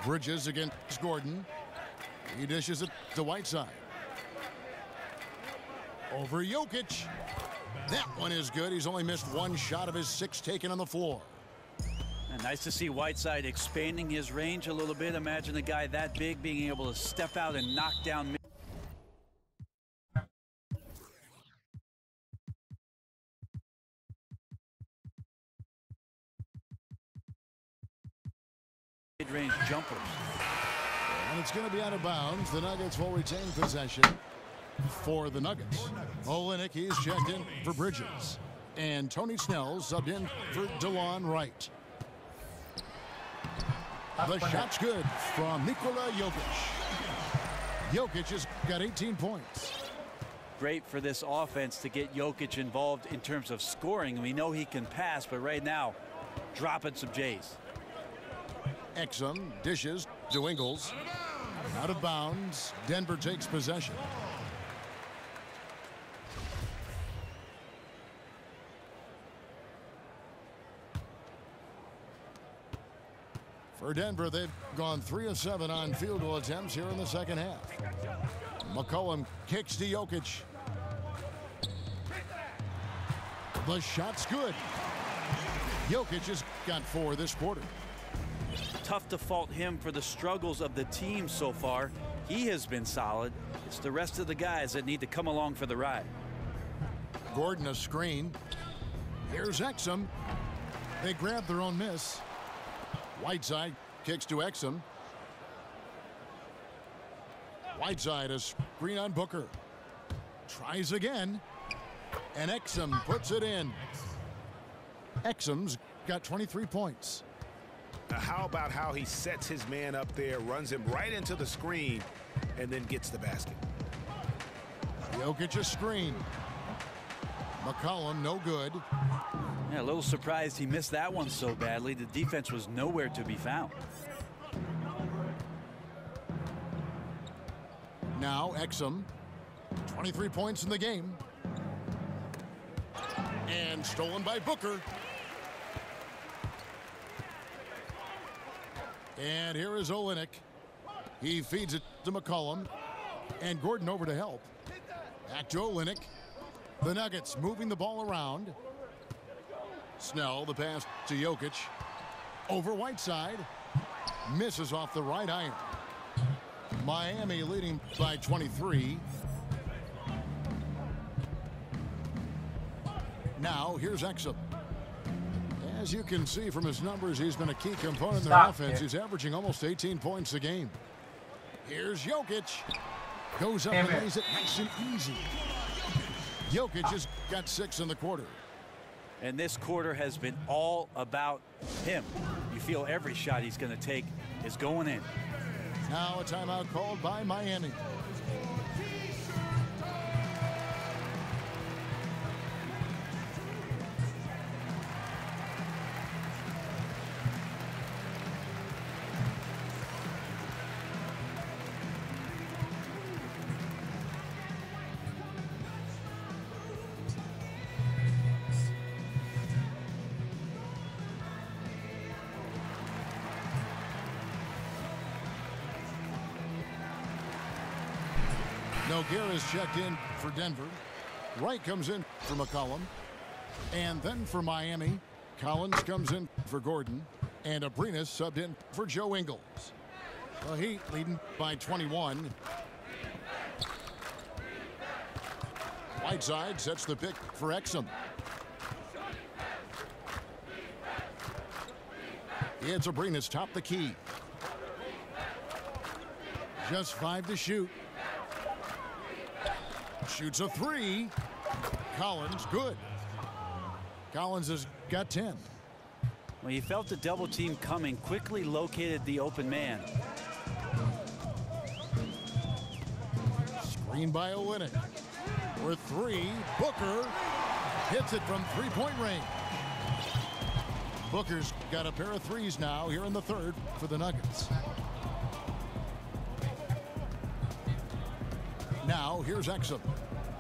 Bridges against Gordon. He dishes it to Whiteside. Over Jokic. That one is good. He's only missed 1 shot of his 6 taken on the floor. And nice to see Whiteside expanding his range a little bit. Imagine a guy that big being able to step out and knock down mid-range jumpers. And it's going to be out of bounds. The Nuggets will retain possession for the Nuggets. Olynyk, he's checked in for Bridges. And Tony Snell subbed in for DeLon Wright. The shot's good from Nikola Jokic. Jokic has got 18 points. Great for this offense to get Jokic involved in terms of scoring. We know he can pass, but right now, dropping some J's. Exum dishes to Ingles. Out of bounds. Denver takes possession. For Denver, they've gone 3 of 7 on field goal attempts here in the second half. McCollum kicks to Jokic. The shot's good. Jokic has got 4 this quarter. Tough to fault him for the struggles of the team so far. He has been solid. It's the rest of the guys that need to come along for the ride. Gordon a screen. Here's Exum. They grab their own miss. Whiteside kicks to Exum. Whiteside a screen on Booker. Tries again. And Exum puts it in. Exum's got 23 points. Now how about how he sets his man up there, runs him right into the screen, and then gets the basket. Jokic a screen. McCollum no good. Yeah, a little surprised he missed that one so badly. The defense was nowhere to be found. Now Exum, 23 points in the game. And stolen by Booker. And here is Olynyk. He feeds it to McCollum. And Gordon over to help. Back to Olynyk. The Nuggets moving the ball around. Snell, the pass to Jokic. Over Whiteside. Misses off the right iron. Miami leading by 23. Now here's Exum. As you can see from his numbers, he's been a key component in their offense. He's averaging almost 18 points a game. Here's Jokic. Goes up and lays it nice and easy. Jokic has got 6 in the quarter. And this quarter has been all about him. You feel every shot he's going to take is going in. Now a timeout called by Miami. Nogueira's checked in for Denver. Wright comes in for McCollum. And then for Miami, Collins comes in for Gordon. And Abrinas subbed in for Joe Ingles. The Heat leading by 21. Whiteside sets the pick for Exum. It's Abrinas top the key. Just 5 to shoot. Shoots a 3. Collins, good. Collins has got 10. When he felt the double team coming, quickly located the open man. Screen by Olynyk. For 3, Booker hits it from three-point range. Booker's got a pair of threes now here in the third for the Nuggets. Now here's Exum,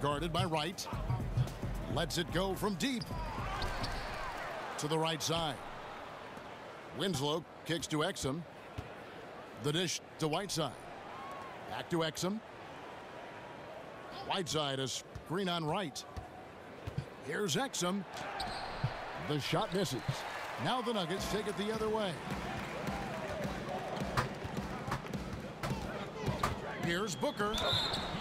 guarded by Wright. Lets it go from deep to the right side. Winslow kicks to Exum. The dish to Whiteside. Back to Exum. Whiteside, a screen on Wright. Here's Exum. The shot misses. Now the Nuggets take it the other way. Here's Booker.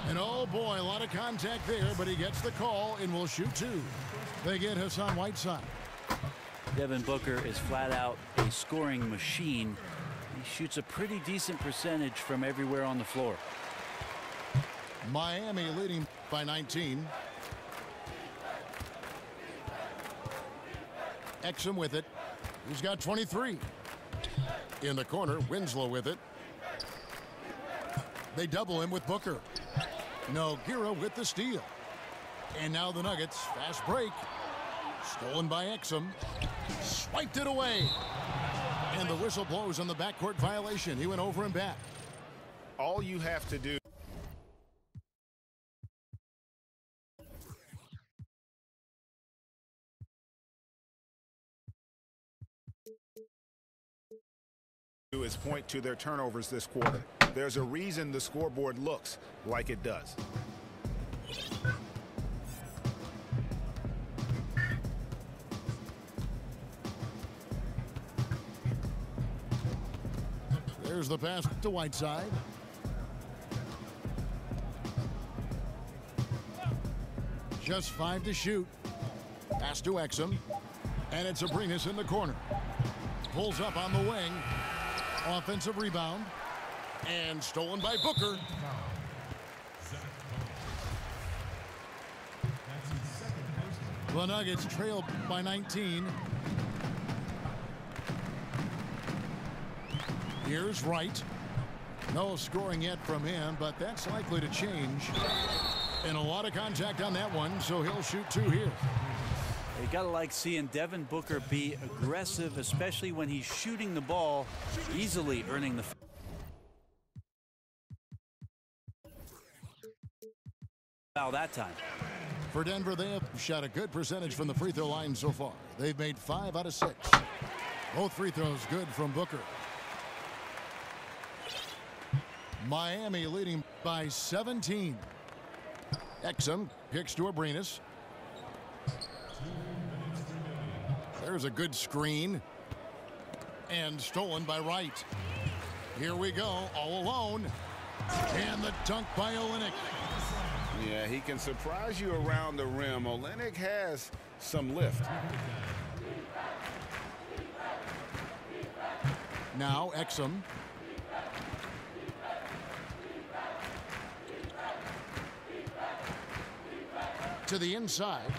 And oh boy, a lot of contact there, but he gets the call and will shoot 2. They get Hassan Whiteside. Devin Booker is flat out a scoring machine. He shoots a pretty decent percentage from everywhere on the floor. Miami leading by 19. Exum with it. He's got 23. In the corner, Winslow with it. They double him with Booker. Nogueira with the steal. And now the Nuggets, fast break. Stolen by Exum. Swiped it away. And the whistle blows on the backcourt violation. He went over and back. All you have to do is point to their turnovers this quarter. There's a reason the scoreboard looks like it does. There's the pass to Whiteside. Just 5 to shoot. Pass to Exum. And it's Abrinas in the corner. Pulls up on the wing. Offensive rebound. And stolen by Booker. The Nuggets trail by 19. Here's Wright. No scoring yet from him, but that's likely to change. And a lot of contact on that one, so he'll shoot 2 here. You gotta like seeing Devin Booker be aggressive, especially when he's shooting the ball, easily earning the foul that time. For Denver, they have shot a good percentage from the free throw line so far. They've made 5 out of 6. Both free throws good from Booker. Miami leading by 17. Exum kicks to Abrinas. There's a good screen. And stolen by Wright. Here we go, all alone. And the dunk by Olynyk. Yeah, he can surprise you around the rim. Olynyk has some lift. Now Exum. To the inside.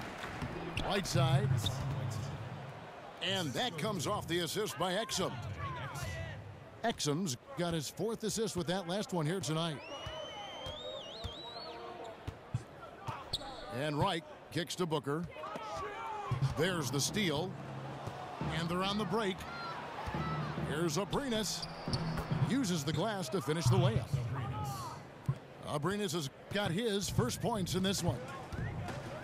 Whiteside. And that comes off the assist by Exum. Exum's got his 4th assist with that last one here tonight. And Wright kicks to Booker. There's the steal. And they're on the break. Here's Abrinas. Uses the glass to finish the layup. Abrinas has got his first points in this one.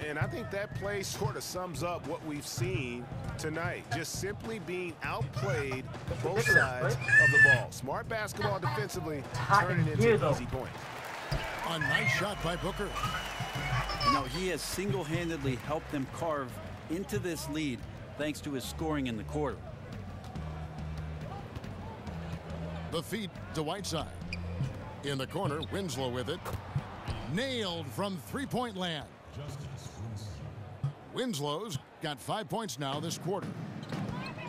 And I think that play sort of sums up what we've seen tonight. Just simply being outplayed both sides of the ball. Smart basketball defensively, turning into easy points. A nice shot by Booker. You know, he has single-handedly helped them carve into this lead thanks to his scoring in the quarter. The feed to Whiteside. In the corner, Winslow with it. Nailed from three-point land. Winslow's got 5 points now this quarter.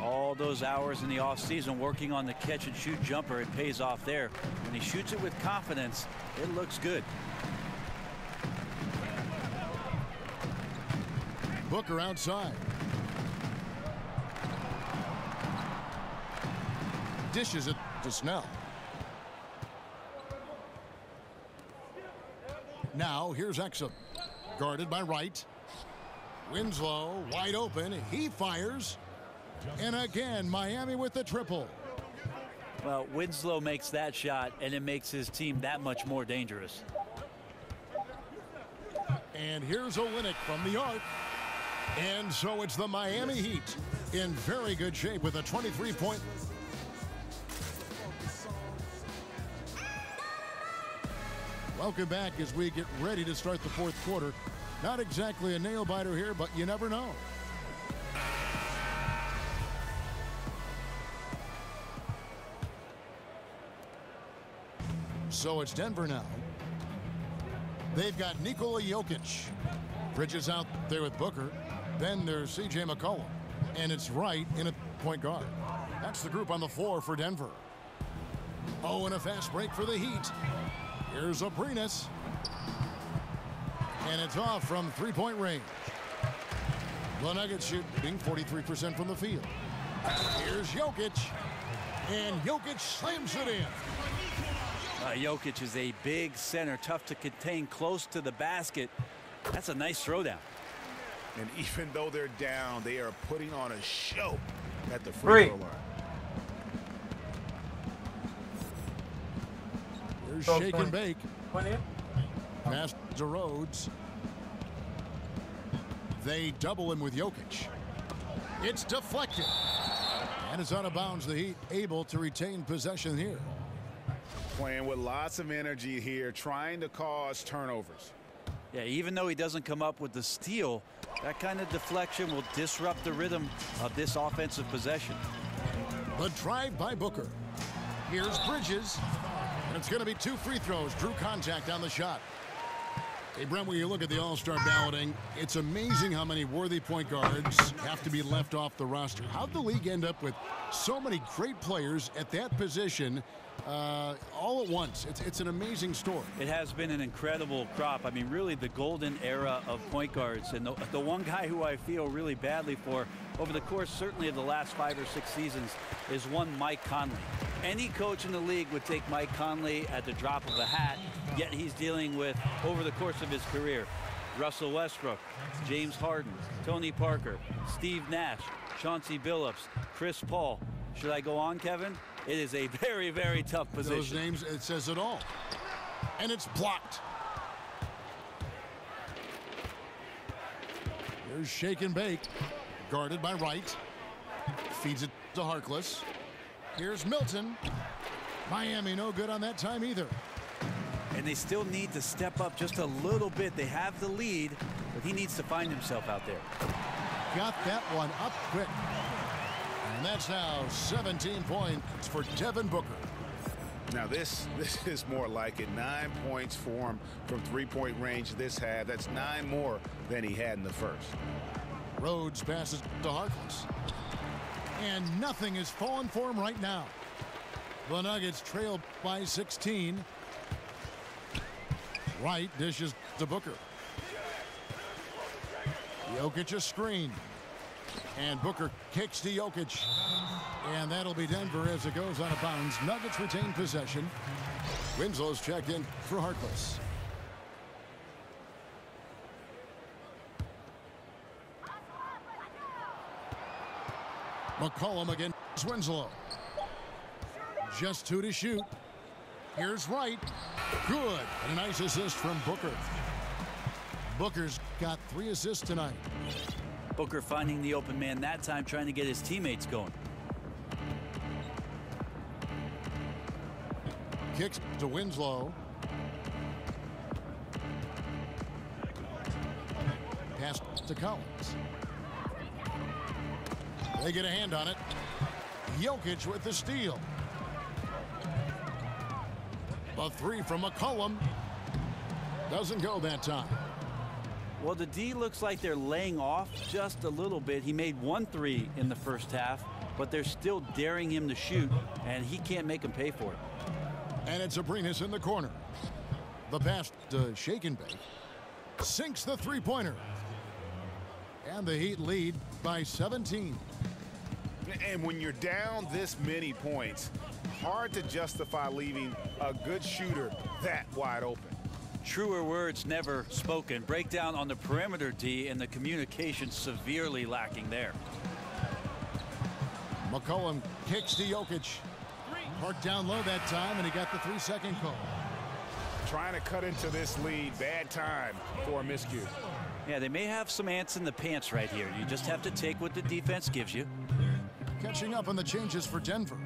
All those hours in the offseason working on the catch-and-shoot jumper, it pays off there. When he shoots it with confidence, it looks good. Booker outside. Dishes it to Snell. Now here's Exum. Guarded by Wright. Winslow wide open. He fires. And again, Miami with the triple. Well, Winslow makes that shot, and it makes his team that much more dangerous. And here's Olynyk from the arc. And so it's the Miami Heat in very good shape with a 23-point. Welcome back as we get ready to start the fourth quarter. Not exactly a nail-biter here, but you never know. So it's Denver now. They've got Nikola Jokic. Bridges out there with Booker. Then there's C.J. McCollum. And it's Wright in a point guard. That's the group on the floor for Denver. Oh, and a fast break for the Heat. Here's Abrinas. And it's off from three-point range. The Nuggets shooting 43% from the field. Here's Jokic. And Jokic slams it in. Jokic is a big center, tough to contain close to the basket. That's a nice throwdown. And even though they're down, they are putting on a show at the free throw line. Here's Shake and Bake. Pass to Rhodes. They double him with Jokic. It's deflected. And it's out of bounds. The Heat able to retain possession here. Playing with lots of energy here, trying to cause turnovers. Yeah, even though he doesn't come up with the steal, that kind of deflection will disrupt the rhythm of this offensive possession. The drive by Booker. Here's Bridges. And it's going to be two free throws. Drew contact on the shot. Hey, Brent, when you look at the All-Star balloting, it's amazing how many worthy point guards have to be left off the roster. How'd the league end up with so many great players at that position all at once? It's an amazing story. It has been an incredible crop. I mean, really the golden era of point guards. And the one guy who I feel really badly for over the course certainly of the last 5 or 6 seasons is one Mike Conley. Any coach in the league would take Mike Conley at the drop of a hat, yet he's dealing with, over the course of his career, Russell Westbrook, James Harden, Tony Parker, Steve Nash, Chauncey Billups, Chris Paul. Should I go on, Kevin? It is a very, very tough position. Those names, it says it all. And it's blocked. Here's Shake and Bake. Guarded by Wright. Feeds it to Harkless. Here's Milton. Miami no good on that time either. And they still need to step up just a little bit. They have the lead, but he needs to find himself out there. Got that one up quick. And that's now 17 points for Devin Booker. Now this is more like it. 9 points for him from three-point range this half. That's 9 more than he had in the first. Rhodes passes to Harkless. And nothing is falling for him right now. The Nuggets trail by 16. Wright dishes to Booker. Jokic a screen. And Booker kicks to Jokic. And that'll be Denver as it goes out of bounds. Nuggets retain possession. Winslow's checked in for Harkless. McCollum against Winslow. Just 2 to shoot. Here's Wright. Good. And a nice assist from Booker. Booker's got 3 assists tonight. Booker finding the open man that time, trying to get his teammates going. Kicks to Winslow. Pass to Collins. They get a hand on it. Jokic with the steal. A three from McCollum. Doesn't go that time. Well, the D looks like they're laying off just a little bit. He made 1 3 in the first half, but they're still daring him to shoot, and he can't make them pay for it. And it's Abrinas in the corner. The pass to Shake and Bake. Sinks the three-pointer. And the Heat lead by 17. And when you're down this many points, hard to justify leaving a good shooter that wide open. Truer words never spoken. Breakdown on the perimeter, D, and the communication severely lacking there. McCollum kicks to Jokic. Parked down low that time, and he got the 3-second call. Trying to cut into this lead. Bad time for a miscue. Yeah, they may have some ants in the pants right here. You just have to take what the defense gives you. Catching up on the changes for Denver.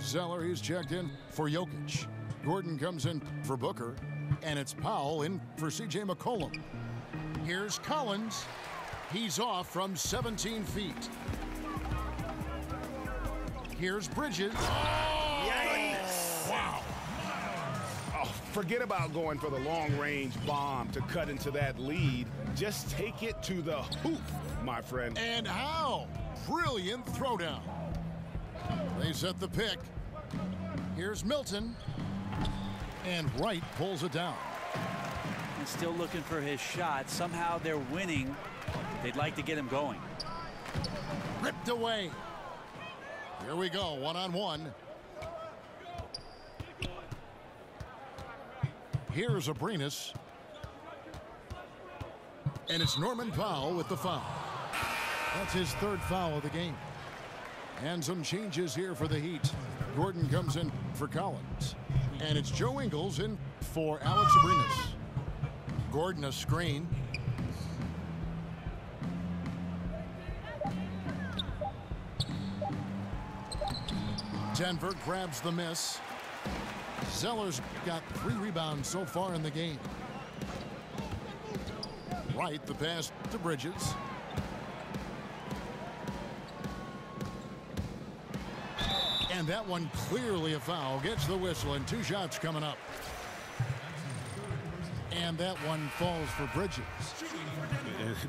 Zeller, he's checked in for Jokic. Gordon comes in for Booker. And it's Powell in for C.J. McCollum. Here's Collins. He's off from 17 feet. Here's Bridges. Yikes! Wow. Oh, forget about going for the long-range bomb to cut into that lead. Just take it to the hoop, my friend. And how? Brilliant throwdown. They set the pick. Here's Milton. And Wright pulls it down. And still looking for his shot. Somehow they're winning. They'd like to get him going. Ripped away. Here we go, one-on-one. Here's Abrinas. And it's Norman Powell with the foul. That's his 3rd foul of the game. And some changes here for the Heat. Gordon comes in for Collins. And it's Joe Ingles in for Alex Abrinas. Gordon a screen. Denver grabs the miss. Zeller's got 3 rebounds so far in the game. Wright, the pass to Bridges. And that one clearly a foul. Gets the whistle, and 2 shots coming up. And that one falls for Bridges.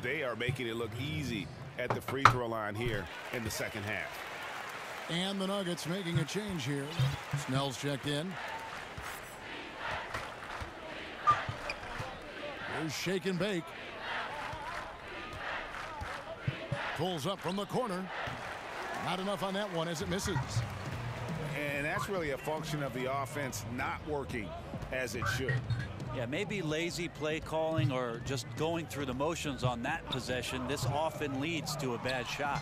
They are making it look easy at the free throw line here in the second half. And the Nuggets making a change here. Snell's checked in. Here's Shake and Bake. Pulls up from the corner. Not enough on that one as it misses. And that's really a function of the offense not working as it should. Yeah, maybe lazy play calling or just going through the motions on that possession. This often leads to a bad shot.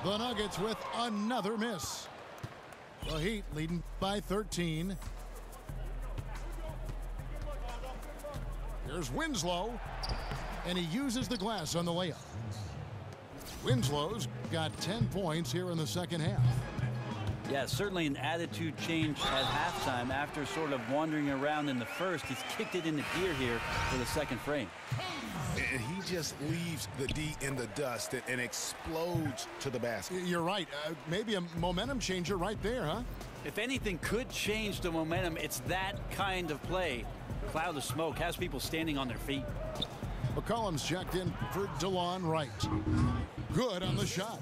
The Nuggets with another miss. The Heat leading by 13. Here's Winslow, and he uses the glass on the layup. Winslow's got 10 points here in the second half. Yeah, certainly an attitude change at halftime after sort of wandering around in the first. He's kicked it into gear here for the second frame. And he just leaves the D in the dust and explodes to the basket. You're right. Maybe a momentum changer right there, huh? If anything could change the momentum, it's that kind of play. Cloud of smoke has people standing on their feet. McCollum's checked in for DeLon Wright. Good on the shot.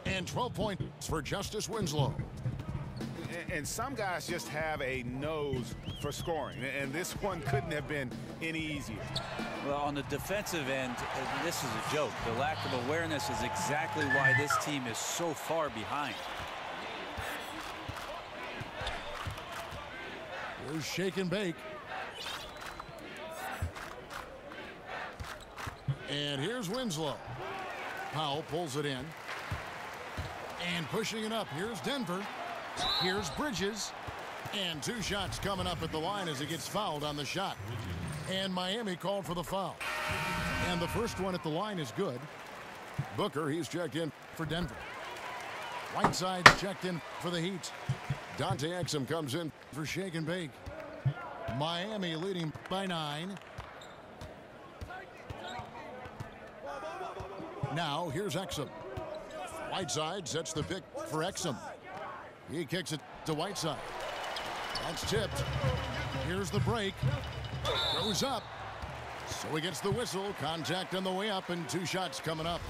And 12 points for Justice Winslow. And some guys just have a nose for scoring, and this one couldn't have been any easier. Well, on the defensive end, this is a joke. The lack of awareness is exactly why this team is so far behind. Here's Shake and Bake. And here's Winslow. Powell pulls it in. And pushing it up. Here's Denver. Here's Bridges. And 2 shots coming up at the line as he gets fouled on the shot. And Miami called for the foul. And the first one at the line is good. Booker, he's checked in for Denver. Whiteside checked in for the Heat. Dante Exum comes in for Shake and Bake. Miami leading by 9. Now here's Exum. Whiteside sets the pick for Exum. He kicks it to Whiteside. That's tipped. Here's the break. Goes up. So he gets the whistle. Contact on the way up and 2 shots coming up.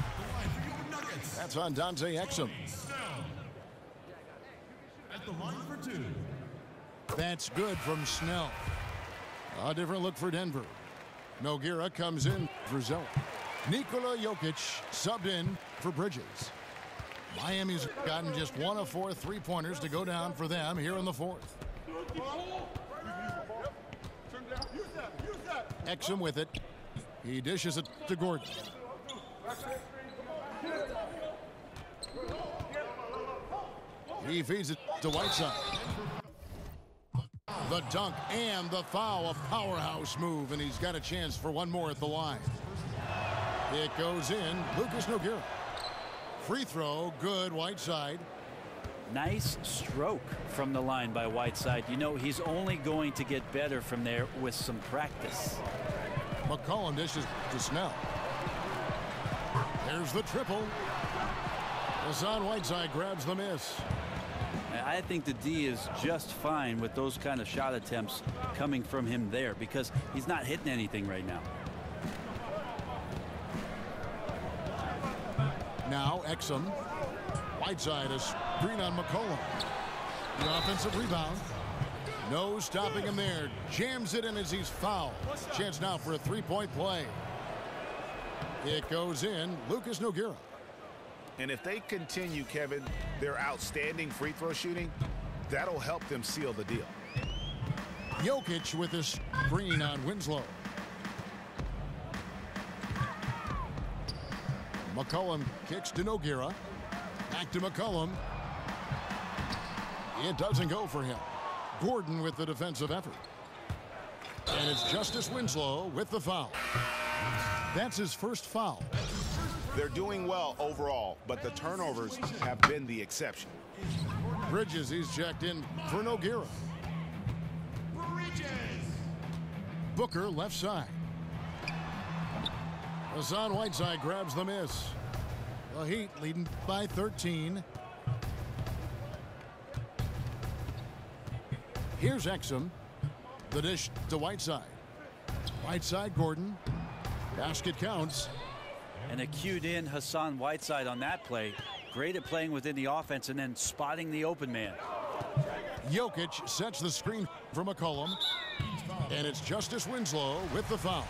That's on Dante Exum. At the line for 2. That's good from Snell. A different look for Denver. Nogueira comes in for Zeller. Nikola Jokic subbed in for Bridges. Miami's gotten just 1 of 4 3-pointers to go down for them here in the 4th. Exum with it. He dishes it to Gordon. He feeds it to Whiteside. The dunk and the foul, a powerhouse move, and he's got a chance for one more at the line. It goes in. Lucas Nogueira. Free throw, good. Whiteside. Nice stroke from the line by Whiteside. You know, he's only going to get better from there with some practice. McCollum dishes to Snell. There's the triple. Hassan Whiteside grabs the miss. I think the D is just fine with those kind of shot attempts coming from him there because he's not hitting anything right now. Now Exum. Whiteside a screen on McCollum. The offensive rebound. No stopping him there. Jams it in as he's fouled. Chance now for a 3-point play. It goes in. Lucas Nogueira. And if they continue, Kevin, their outstanding free throw shooting, that'll help them seal the deal. Jokic with a screen on Winslow. McCollum kicks to Nogueira. Back to McCollum. It doesn't go for him. Gordon with the defensive effort. And it's Justice Winslow with the foul. That's his first foul. They're doing well overall, but the turnovers have been the exception. Bridges, he's checked in for Nogueira. Booker left side. Hassan Whiteside grabs the miss. The Heat leading by 13. Here's Exum. The dish to Whiteside. Whiteside, Gordon. Basket counts. And a cued in Hassan Whiteside on that play. Great at playing within the offense and then spotting the open man. Jokic sets the screen for McCollum. And it's Justice Winslow with the foul.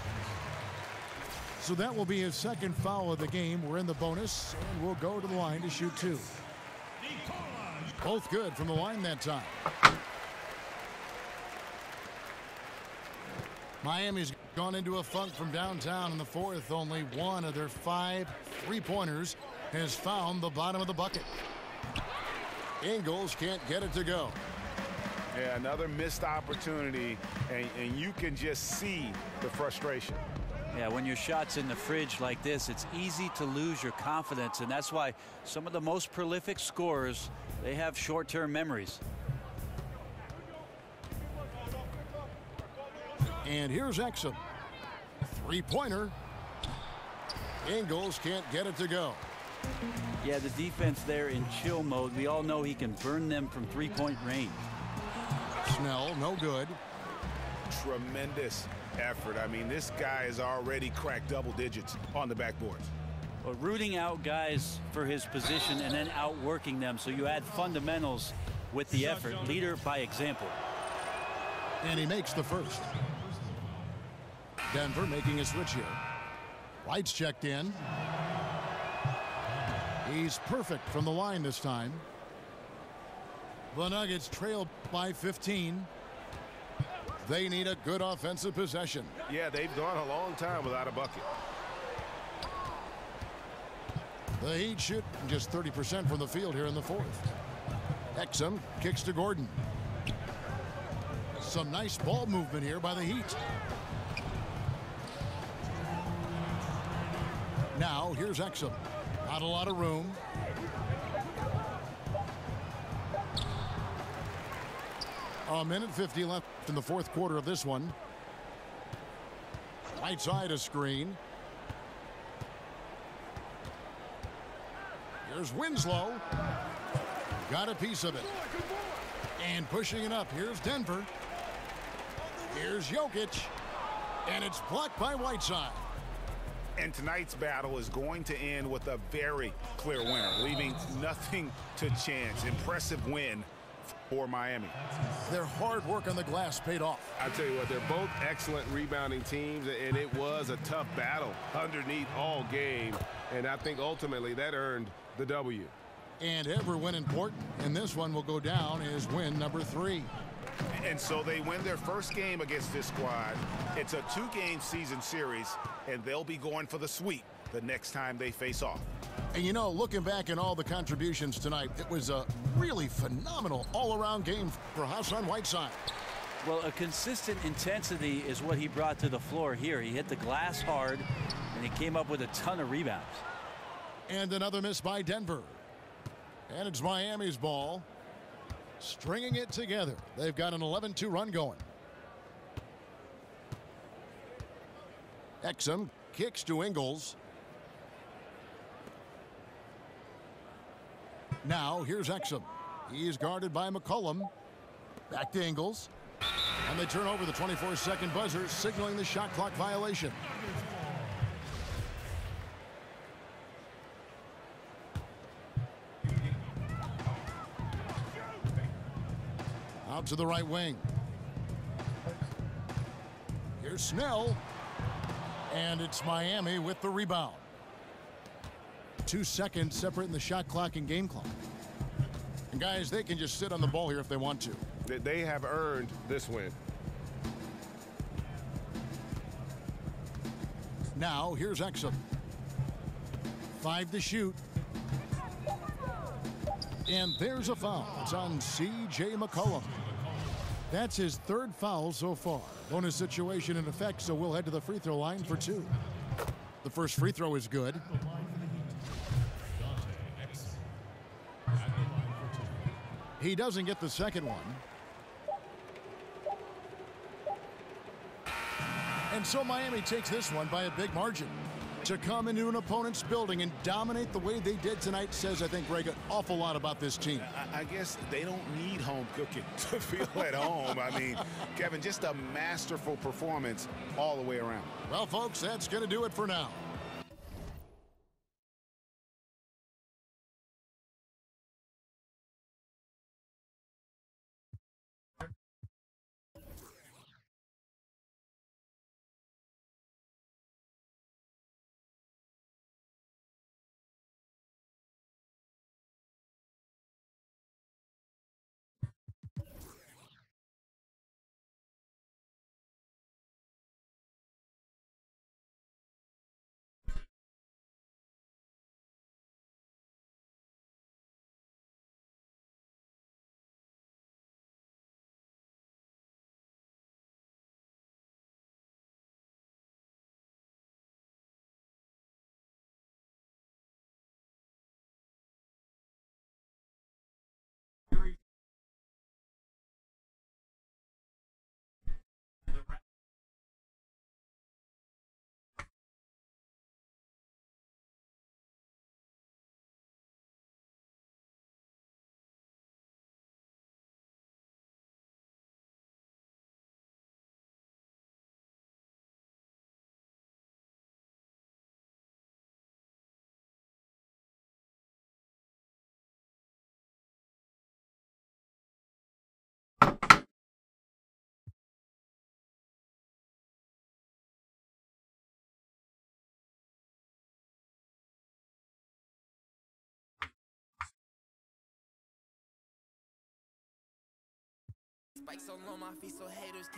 So that will be his second foul of the game. We're in the bonus, and we'll go to the line to shoot 2. Both good from the line that time. Miami's gone into a funk from downtown in the 4th. Only 1 of their 5 3-pointers has found the bottom of the bucket. Ingles can't get it to go. Yeah, another missed opportunity, and you can just see the frustration. Yeah, when your shot's in the fridge like this, it's easy to lose your confidence, and that's why some of the most prolific scorers, they have short-term memories. And here's Exum. 3-pointer. Ingles can't get it to go. Yeah, the defense there in chill mode. We all know he can burn them from 3-point range. Snell, no good. Tremendous effort. I mean, this guy has already cracked double digits on the backboards. But rooting out guys for his position and then outworking them, so you add fundamentals with the effort. Leader by example. And he makes the first. Denver making a switch here. White's checked in. He's perfect from the line this time. The Nuggets trail by 15. They need a good offensive possession. Yeah, they've gone a long time without a bucket. The Heat shoot just 30% from the field here in the 4th. Exum kicks to Gordon. Some nice ball movement here by the Heat. Now here's Exum. Not a lot of room. A minute 50 left in the 4th quarter of this one. Right side a screen. Here's Winslow. Got a piece of it. And pushing it up. Here's Denver. Here's Jokic. And it's blocked by Whiteside. And tonight's battle is going to end with a very clear winner, leaving nothing to chance. Impressive win for Miami. Their hard work on the glass paid off. I tell you what, they're both excellent rebounding teams, and it was a tough battle underneath all game. And I think ultimately that earned the W. And every win important, and this one will go down as win number 3. And so they win their first game against this squad. It's a 2-game season series, and they'll be going for the sweep the next time they face off. And you know, looking back at all the contributions tonight, it was a really phenomenal all-around game for Hassan Whiteside. Well, a consistent intensity is what he brought to the floor here. He hit the glass hard, and he came up with a ton of rebounds. And another miss by Denver. And it's Miami's ball. Stringing it together. They've got an 11-2 run going. Exum kicks to Ingles. Now here's Exum. He is guarded by McCollum. Back to Ingles. And they turn over the 24-second buzzer, signaling the shot clock violation. Out to the right wing. Here's Snell. And it's Miami with the rebound. 2 seconds separating the shot clock and game clock. And guys, they can just sit on the ball here if they want to. They have earned this win. Now here's Exum. 5 to shoot. And there's a foul. It's on C.J. McCollum. That's his 3rd foul so far. Bonus situation in effect, so we'll head to the free throw line for 2. The first free throw is good. He doesn't get the second one. And so Miami takes this one by a big margin. To come into an opponent's building and dominate the way they did tonight says, I think, Greg, an awful lot about this team. I guess they don't need home cooking to feel at home. I mean, Kevin, just a masterful performance all the way around. Well, folks, that's going to do it for now. Spikes so low, my feet so haters can't